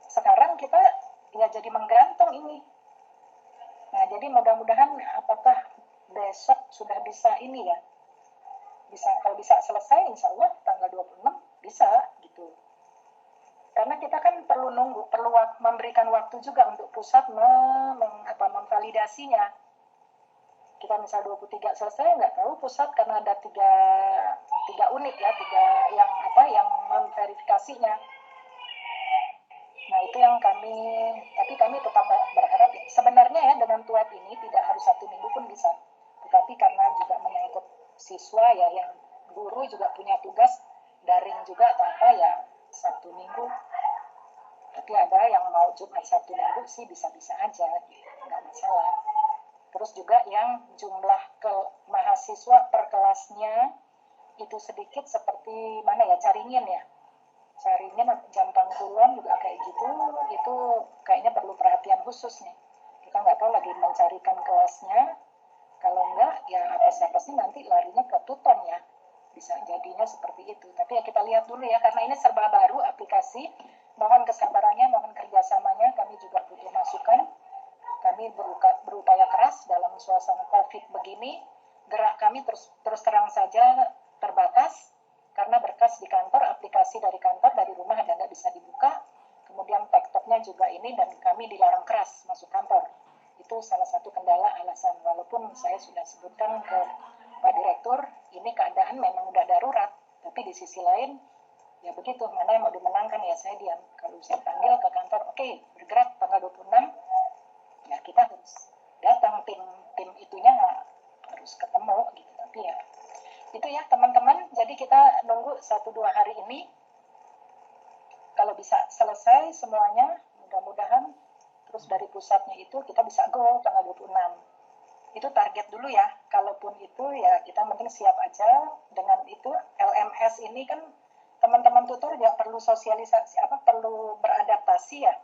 Sekarang kita ya jadi menggantung ini. Nah, jadi mudah-mudahan apakah besok sudah bisa ini ya. Kalau bisa selesai insya Allah tanggal 26 bisa gitu. Karena kita kan perlu nunggu, perlu memberikan waktu juga untuk pusat memvalidasinya. Kita misal 23 selesai, nggak tahu pusat karena ada tiga unit ya, yang memverifikasinya. Nah itu yang tapi kami tetap berharap sebenarnya ya dengan tuet ini tidak harus 1 minggu pun bisa. Tetapi karena juga menyangkut siswa ya, yang guru juga punya tugas daring juga atau apa ya 1 minggu. Tapi ada yang mau Jumat 1 minggu sih bisa-bisa aja, gitu. Nggak masalah. Terus juga yang jumlah mahasiswa per kelasnya itu sedikit seperti mana ya, Caringin ya. Caringin Jampang Kulon juga kayak gitu, itu kayaknya perlu perhatian khusus nih. Kita nggak tahu lagi mencarikan kelasnya. Kalau enggak, ya apes-apesnya nanti larinya ke Tuton ya. Bisa jadinya seperti itu. Tapi ya kita lihat dulu ya, karena ini serba baru aplikasi. Mohon kesabarannya, mohon kerjasamanya. Kami juga butuh masukan. Kami berupaya keras dalam suasana COVID begini. Gerak kami terus terang saja terbatas. Karena berkas di kantor, aplikasi dari kantor, dari rumah ada nggak bisa dibuka. Kemudian tektok-nya juga ini, dan kami dilarang keras masuk kantor. Itu salah satu kendala alasan. Walaupun saya sudah sebutkan ke Pak Direktur, ini keadaan memang udah darurat. Tapi di sisi lain, ya begitu, mana yang mau dimenangkan ya saya diam. Kalau saya panggil ke kantor, oke, bergerak tanggal 26, ya kita harus datang, tim itunya harus ketemu gitu. Tapi ya, itu ya teman-teman. Jadi kita nunggu 1-2 hari ini. Kalau bisa selesai semuanya, mudah-mudahan. Terus dari pusatnya itu kita bisa go tanggal 26. Itu target dulu ya. Kalaupun itu ya kita penting siap aja. Dengan itu LMS ini kan teman-teman tutor ya perlu sosialisasi, perlu beradaptasi ya.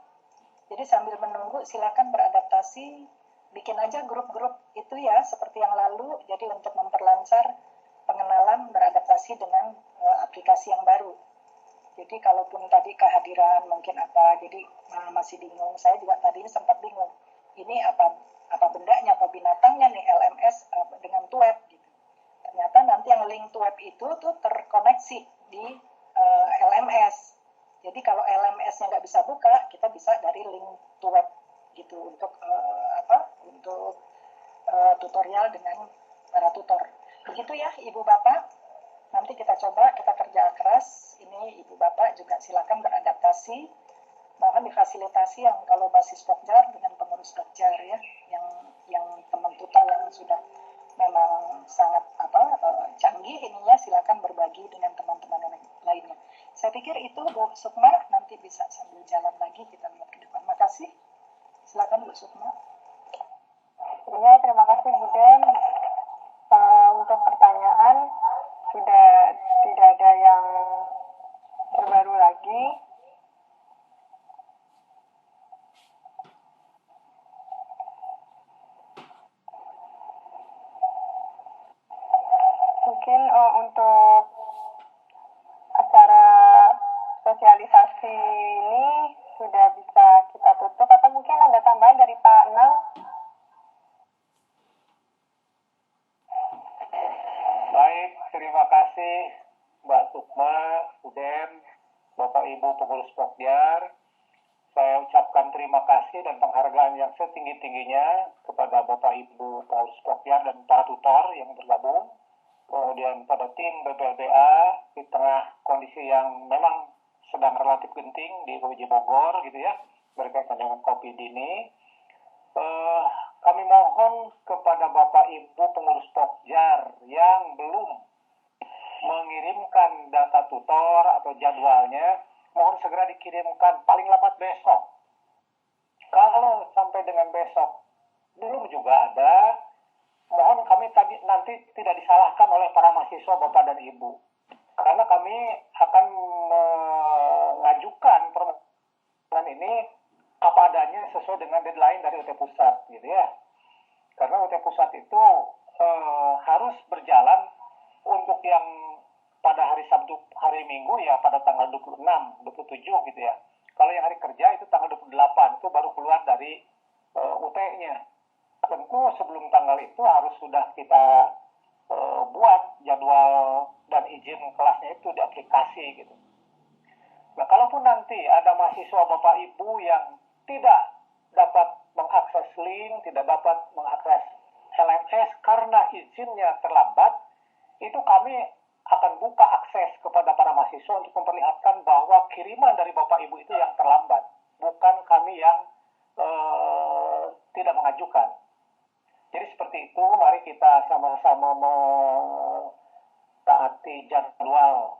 Jadi sambil menunggu silakan beradaptasi, bikin aja grup-grup itu ya seperti yang lalu. Jadi untuk memperlancar pengenalan beradaptasi dengan aplikasi yang baru. Jadi kalaupun tadi kehadiran mungkin apa, jadi masih bingung. Saya juga tadi sempat bingung. Ini apa bendanya, apa binatangnya nih LMS dengan Tuweb gitu. Ternyata nanti yang link Tuweb itu tuh terkoneksi di LMS. Jadi kalau LMS-nya nggak bisa buka, kita bisa dari link Tuweb gitu untuk tutorial dengan para tutor. Begitu ya Ibu Bapak. Nanti kita coba, kita kerja keras. Ini Ibu Bapak juga silakan beradaptasi. Mohon difasilitasi yang kalau basis Pokjar dengan pengurus Pokjar ya, yang teman tutor yang sudah memang sangat canggih ininya, silakan berbagi dengan teman-teman lainnya. Saya pikir itu Bu Sukma, nanti bisa sambil jalan lagi kita lihat ke depan. Makasih. Silakan Bu Sukma. Ya, terima kasih Bu Den. Untuk pertanyaan sudah tidak ada yang terbaru lagi. Mungkin untuk acara sosialisasi ini sudah bisa kita tutup, atau mungkin ada tambahan dari Pak Nal? Baik, terima kasih Mbak Sukma, Udem, Bapak Ibu pengurus Pokjar. Saya ucapkan terima kasih dan penghargaan yang setinggi-tingginya kepada Bapak Ibu pengurus Pokjar dan para tutor yang bergabung. Kemudian pada tim BPLBA di tengah kondisi yang memang sedang relatif genting di UJ Bogor gitu ya, berkaitan dengan COVID ini. Kami mohon kepada Bapak Ibu pengurus Pokjar yang belum mengirimkan data tutor atau jadwalnya, mohon segera dikirimkan paling lambat besok. Kalau sampai dengan besok belum juga ada, mohon kami nanti tidak disalahkan oleh para mahasiswa Bapak dan Ibu. Karena kami akan mengajukan permohonan ini apa adanya sesuai dengan deadline dari UT Pusat gitu ya. Karena UT Pusat itu harus berjalan untuk untuk yang pada hari Sabtu, hari Minggu ya pada tanggal 26, 27 gitu ya. Kalau yang hari kerja itu tanggal 28, itu baru keluar dari UT-nya. Tentu sebelum tanggal itu harus sudah kita buat jadwal dan izin kelasnya itu di aplikasi gitu. Nah, kalaupun nanti ada mahasiswa Bapak Ibu yang tidak dapat mengakses link, tidak dapat mengakses LMS karena izinnya terlambat, itu kami akan buka akses kepada para mahasiswa untuk memperlihatkan bahwa kiriman dari Bapak Ibu itu yang terlambat, bukan kami yang tidak mengajukan. Jadi seperti itu, mari kita sama-sama mentaati jadwal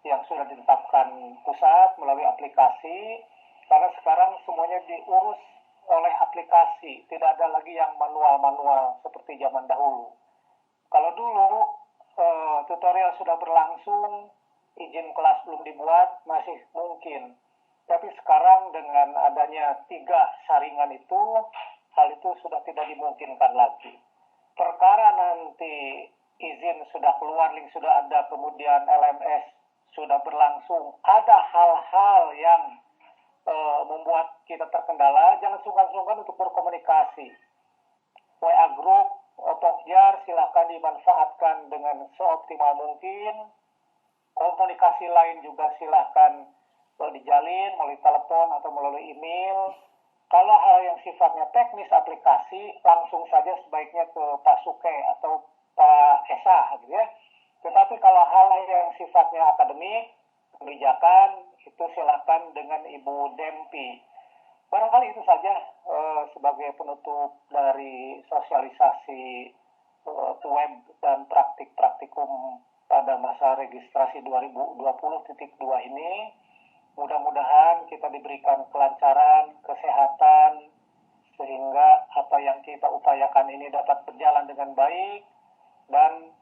yang sudah ditetapkan pusat melalui aplikasi, karena sekarang semuanya diurus oleh aplikasi, tidak ada lagi yang manual-manual seperti zaman dahulu. Kalau dulu tutorial sudah berlangsung, izin kelas belum dibuat, masih mungkin. Tapi sekarang dengan adanya 3 saringan itu, hal itu sudah tidak dimungkinkan lagi. Perkara nanti izin sudah keluar, link sudah ada, kemudian LMS sudah berlangsung, ada hal-hal yang membuat kita terkendala, jangan sungkan-sungkan untuk berkomunikasi. WA Group, Pokjar silahkan dimanfaatkan dengan seoptimal mungkin. Komunikasi lain juga silahkan dijalin melalui telepon atau melalui email. Kalau hal yang sifatnya teknis aplikasi, langsung saja sebaiknya ke Pak Suke atau Pak Esa gitu ya. Tetapi kalau hal yang sifatnya akademik, kebijakan, itu silakan dengan Ibu Dempi. Barangkali itu saja sebagai penutup dari sosialisasi web dan praktik-praktikum pada masa registrasi 2020.2 ini. Mudah-mudahan kita diberikan kelancaran, kesehatan, sehingga apa yang kita upayakan ini dapat berjalan dengan baik dan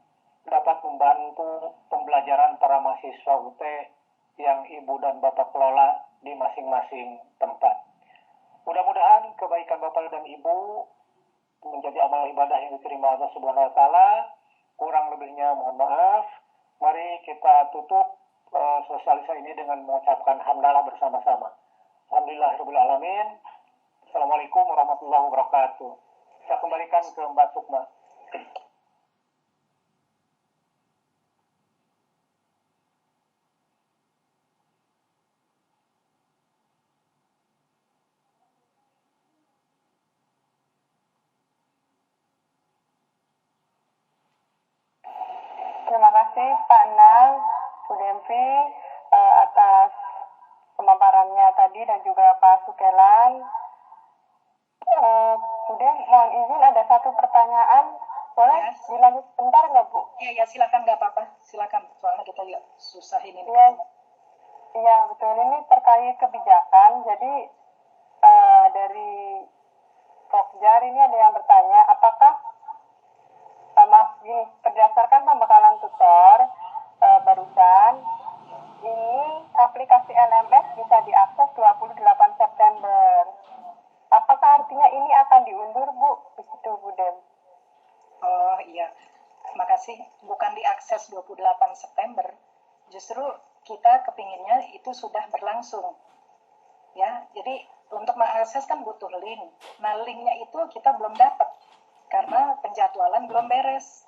dapat membantu pembelajaran para mahasiswa UT yang Ibu dan Bapak kelola di masing-masing tempat. Mudah-mudahan kebaikan Bapak dan Ibu menjadi amal ibadah yang diterima Allah Subhanahu wa taala. Kurang lebihnya mohon maaf. Mari kita tutup sosialisasi ini dengan mengucapkan hamdalah bersama-sama. Alhamdulillahirabbil alamin. Assalamualaikum warahmatullahi wabarakatuh. Saya kembalikan ke Mbak Sukma. Terima kasih Pak Nal, Bu Demvi atas pemaparannya tadi dan juga Pak Sukelan. Kemudian mohon izin ada satu pertanyaan, boleh Ya. dilanjut sebentar nggak Bu? Ya silakan, nggak apa-apa, silakan. Soalnya kita juga susah ini. Iya betul, ini terkait kebijakan. Jadi dari Pokjar ini ada yang bertanya, apakah berdasarkan pembekalan tutor barusan, ini aplikasi LMS bisa diakses 28 September. Apakah artinya ini akan diundur, Bu? Begitu, Bu Dem. Oh iya, makasih. Bukan diakses 28 September, justru kita kepinginnya itu sudah berlangsung. Ya, jadi untuk mengakses kan butuh link. Nah, linknya itu kita belum dapat karena penjadwalan belum beres.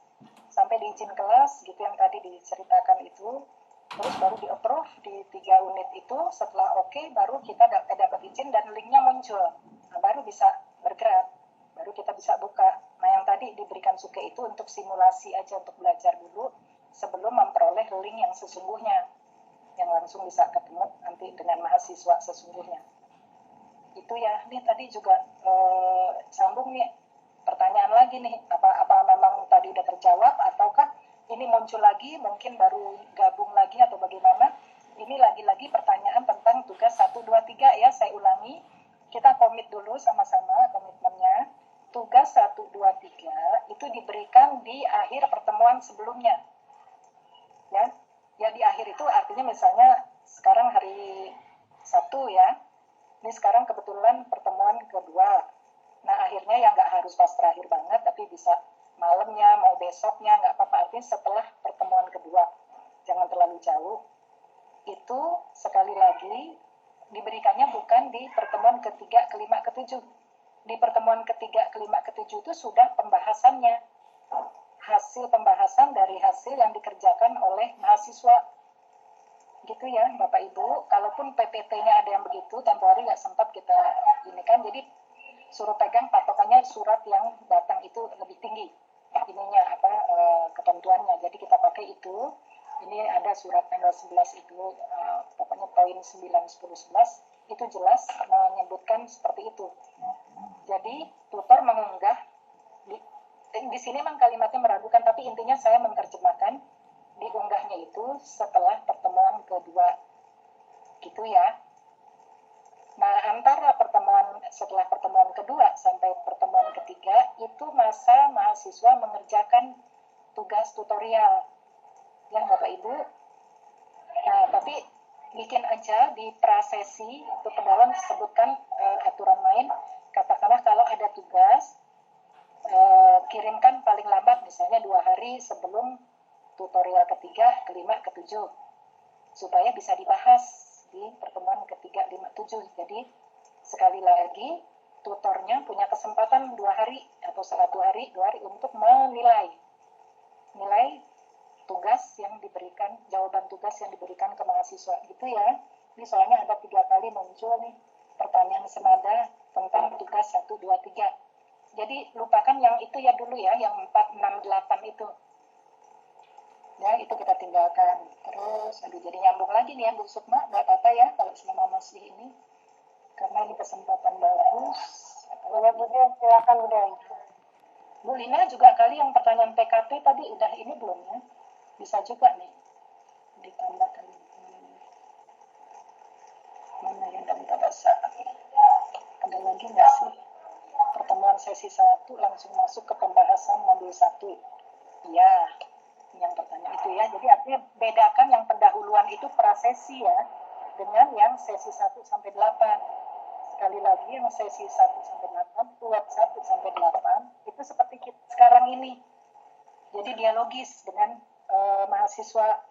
Sampai di izin kelas gitu yang tadi diceritakan itu, terus baru di-approve di 3 unit itu, setelah oke, baru kita dapat izin dan linknya muncul. Nah, baru bisa bergerak, baru kita bisa buka. Nah, yang tadi diberikan Suke itu untuk simulasi aja, untuk belajar dulu sebelum memperoleh link yang sesungguhnya, yang langsung bisa ketemu nanti dengan mahasiswa sesungguhnya. Itu ya, ini tadi juga sambung nih, pertanyaan lagi nih, apa memang tadi udah terjawab ataukah ini muncul lagi, mungkin baru gabung lagi atau bagaimana. Ini lagi-lagi pertanyaan tentang tugas 1, 2, 3 ya, saya ulangi. Kita komit dulu sama-sama komitmennya. Tugas 1, 2, 3 itu diberikan di akhir pertemuan sebelumnya. Ya di akhir itu artinya misalnya sekarang hari Sabtu ya. Ini sekarang kebetulan pertemuan kedua. Nah, akhirnya ya nggak harus pas terakhir banget, tapi bisa malamnya, mau besoknya, nggak apa-apa. Artinya setelah pertemuan kedua sekali lagi diberikannya bukan di pertemuan ketiga, kelima, ketujuh. Di pertemuan ketiga, kelima, ketujuh itu sudah pembahasannya. Hasil pembahasan dari hasil yang dikerjakan oleh mahasiswa. Gitu ya Bapak Ibu. Kalaupun PPT-nya ada yang begitu, tempo hari nggak sempat kita ini kan. Jadi suruh pegang patokannya surat yang datang itu lebih tinggi. Ininya ketentuannya. Jadi kita pakai itu. Ini ada surat tanggal 11 itu, pokoknya poin 9, 10, 11, itu jelas menyebutkan seperti itu. Jadi tutor mengunggah, di sini memang kalimatnya meragukan, tapi intinya saya menerjemahkan, diunggahnya itu setelah pertemuan kedua. Gitu ya. Nah, antara setelah pertemuan kedua sampai pertemuan ketiga, itu masa mahasiswa mengerjakan tugas tutorial. Ya Bapak Ibu. Nah, tapi bikin aja di prasesi itu ke dalam sebutkan aturan main. Katakanlah kalau ada tugas, kirimkan paling lambat misalnya 2 hari sebelum tutorial ketiga, kelima, ketujuh, supaya bisa dibahas di pertemuan ketiga, lima, tujuh. Jadi sekali lagi tutornya punya kesempatan 2 hari atau 1 hari, 2 hari untuk nilai tugas yang diberikan, jawaban tugas yang diberikan ke mahasiswa. Gitu ya. Ini soalnya ada 3 kali muncul nih pertanyaan senada tentang tugas 1, 2, 3. Jadi lupakan yang itu ya dulu ya, yang 4, 6, 8 itu. Ya, itu kita tinggalkan. Terus, jadi nyambung lagi nih ya Bu Sukma, nggak apa-apa ya kalau selama masih ini. Karena ini kesempatan bagus. Boleh Bu Dian, silakan Bu Dian. Bu Lina juga kali yang pertanyaan PKP tadi udah ini belum ya? Bisa juga nih ditambahkan. Mana yang dan pada saat ada lagi nggak sih? Pertemuan sesi 1 langsung masuk ke pembahasan modul 1. Iya, yang pertanyaan itu ya. Jadi artinya bedakan yang pendahuluan itu prasesi ya, dengan yang sesi 1 sampai 8. Sekali lagi yang sesi 1 sampai 8, buat 1 sampai 8, itu seperti kita sekarang ini. Jadi dialogis dengan mahasiswa.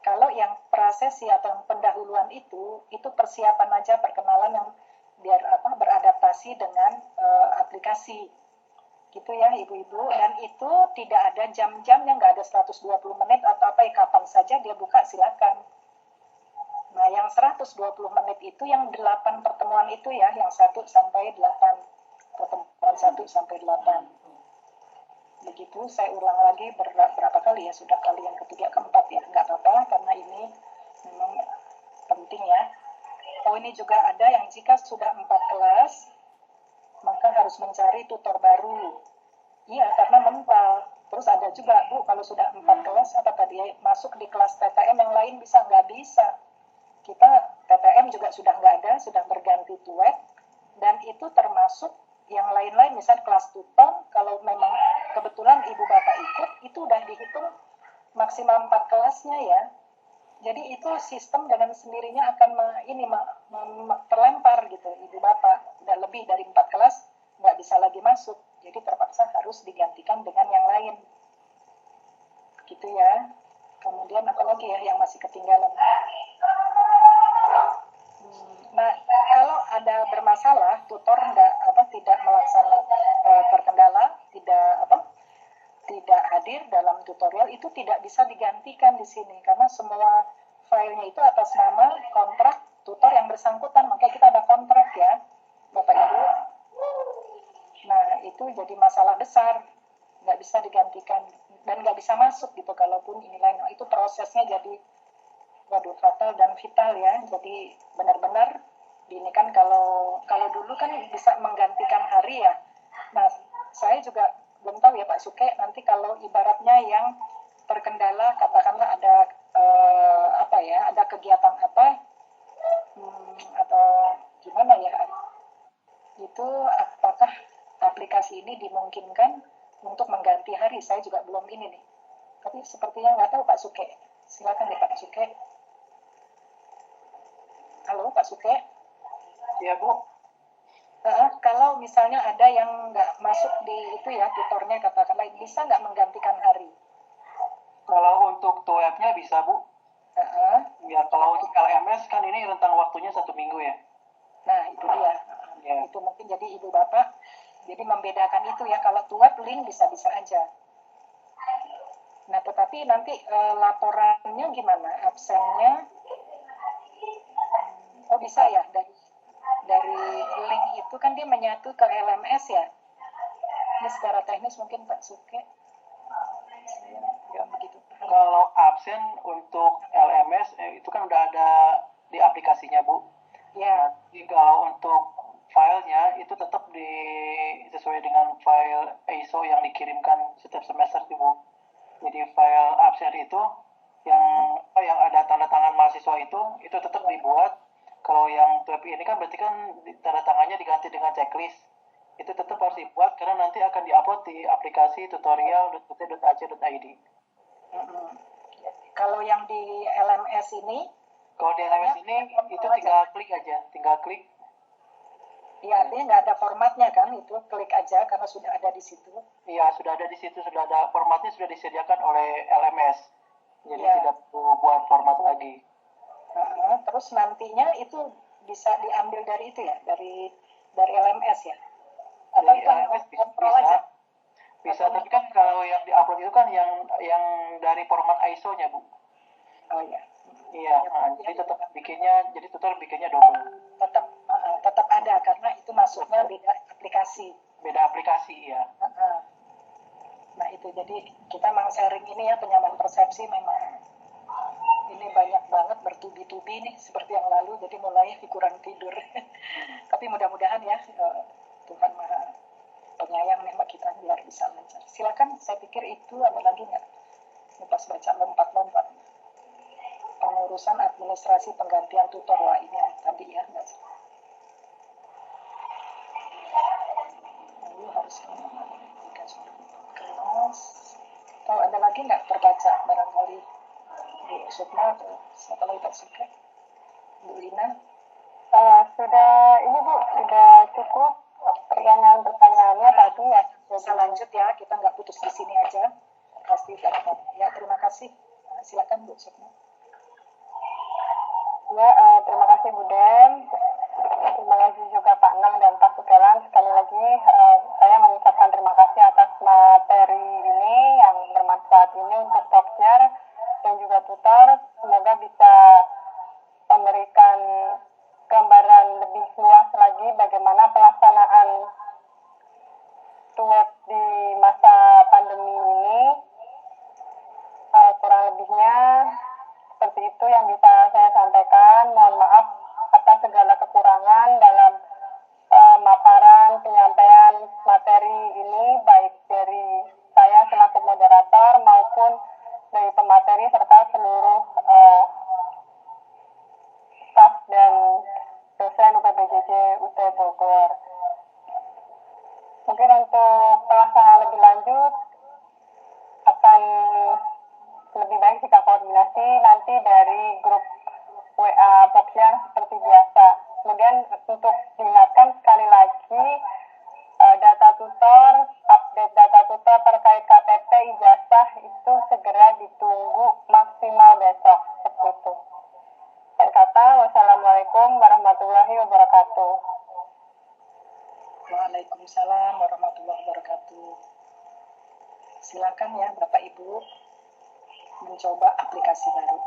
Kalau yang prasesi atau yang pendahuluan itu persiapan aja, perkenalan yang biar beradaptasi dengan aplikasi. Gitu ya Ibu-ibu. Dan itu tidak ada jam-jamnya, nggak ada 120 menit atau apa ya, kapan saja dia buka silakan. Nah, yang 120 menit itu yang 8 pertemuan itu ya, yang 1 sampai 8. Pertemuan 1 sampai 8. Begitu, saya ulang lagi berapa kali ya, sudah kali yang ketiga, keempat ya, nggak apa-apa, karena ini memang penting ya. Oh, ini juga ada yang jika sudah 4 kelas, maka harus mencari tutor baru. Iya, karena mental. Terus ada juga, Bu, kalau sudah 4 kelas, apa tadi, masuk di kelas TTM yang lain bisa? Nggak bisa. Kita TTM juga sudah nggak ada, sudah berganti tuet, dan itu termasuk yang lain-lain, misalnya kelas tutor, kalau memang kebetulan ibu bapak ikut, itu udah dihitung maksimal 4 kelasnya ya. Jadi itu sistem dengan sendirinya akan terlempar gitu, ibu bapak udah lebih dari 4 kelas nggak bisa lagi masuk, jadi terpaksa harus digantikan dengan yang lain. Gitu ya. Kemudian apa lagi ya yang masih ketinggalan? Nah, kalau ada bermasalah, tutor tidak melaksanakan terkendala, tidak hadir dalam tutorial, itu tidak bisa digantikan di sini karena semua filenya itu atas nama kontrak tutor yang bersangkutan, makanya kita ada kontrak ya, Bapak Ibu. Nah, itu jadi masalah besar, nggak bisa digantikan dan nggak bisa masuk gitu kalaupun ini lain. Nah, itu prosesnya jadi fatal dan vital ya. Jadi benar-benar ini kan kalau dulu kan bisa menggantikan hari ya. Nah, saya juga belum tahu ya Pak Suke, nanti kalau ibaratnya yang terkendala, katakanlah ada ada kegiatan apa atau gimana ya, itu apakah aplikasi ini dimungkinkan untuk mengganti hari? Saya juga belum ini nih, tapi sepertinya nggak tahu Pak Suke. Silakan deh Pak Suke. Halo Pak Suke. Iya Bu. Kalau misalnya ada yang nggak masuk di itu ya, tutornya katakanlah, bisa nggak menggantikan hari? Kalau untuk tuetnya bisa Bu. Heeh. Ya, kalau untuk LMS kan ini rentang waktunya 1 minggu ya. Nah, itu dia. Ya. Itu mungkin jadi ibu bapak, jadi membedakan itu ya, kalau web link bisa-bisa aja. Nah, tetapi nanti laporannya gimana? Absennya, oh bisa ya, dari link itu kan dia menyatu ke LMS ya. Ini secara teknis mungkin Pak Suke, saya nggak begitu paham. Kalau absen untuk LMS itu kan udah ada di aplikasinya, Bu. Ya, Jadi kalau untuk filenya itu tetap sesuai dengan file ISO yang dikirimkan setiap semester sih, Bu. Jadi file absen itu yang ada tanda tangan mahasiswa itu tetap dibuat. Kalau yang web ini kan berarti kan tanda tangannya diganti dengan checklist. Itu tetap harus dibuat karena nanti akan diupload di aplikasi tutorial.ut.ac.id. kalau yang di LMS ini, Kalau di LMS ini itu tinggal klik aja, ya artinya nggak ada formatnya kan, itu klik aja karena sudah ada di situ. Iya, sudah ada di situ, sudah ada formatnya, sudah disediakan oleh LMS. Jadi Ya. tidak perlu buat format lagi. Terus nantinya itu bisa diambil dari itu ya, dari LMS ya. Atau Dari itu LMS kontrol aja. bisa, tapi kan kalau yang diupload itu kan yang dari format ISO-nya, Bu. Oh ya. Iya, jadi tetap bikinnya double. Tetap ada karena itu masuknya beda aplikasi. Beda aplikasi, ya. Nah itu jadi kita memang sharing ini ya, penyamaan persepsi memang ini banyak banget bertubi-tubi nih seperti yang lalu, jadi mulai kurang tidur. Tapi mudah-mudahan ya Tuhan Maha Penyayang nih mbak kita biar bisa lancar. Silakan, saya pikir itu ada lagi nggak? Ini pas baca lompat-lompat. Pengurusan administrasi penggantian tutor, wah ini yang tadi ya nggak sih? Lalu harus kelas. Atau ada lagi nggak terbaca barangkali Bu Sukma atau siapa lagi tak suka? Bu Lina? Sudah cukup pertanyaan-pertanyaannya tadi ya. Bisa lanjut ya, kita nggak putus di sini aja. Pasti dapat. Ya, terima kasih. Silakan Bu Sukma. Ya, terima kasih Bu Dem. Terima kasih juga Pak Nang dan Pak Sukelan. Sekali lagi saya mengucapkan terima kasih atas materi ini yang bermanfaat ini untuk Pokjar dan juga tutor. Semoga bisa memberikan gambaran lebih luas lagi bagaimana pelaksanaan web di masa pandemi ini. Kurang lebihnya seperti itu yang bisa saya sampaikan. Mohon maaf atas segala kekurangan dalam maparan penyampaian materi ini, baik dari saya selaku moderator maupun dari pemateri serta seluruh staf dan dosen UPBJJ UT Bogor. Mungkin untuk pelaksanaan lebih lanjut akan lebih baik jika koordinasi nanti dari grup WA Pokjar seperti biasa. Kemudian untuk diingatkan sekali lagi data tutor, update data tutor terkait KTP ijazah itu segera ditunggu maksimal besok seperti itu. Berkata, wassalamualaikum warahmatullahi wabarakatuh. Waalaikumsalam warahmatullahi wabarakatuh. Silakan ya Bapak Ibu mencoba aplikasi baru.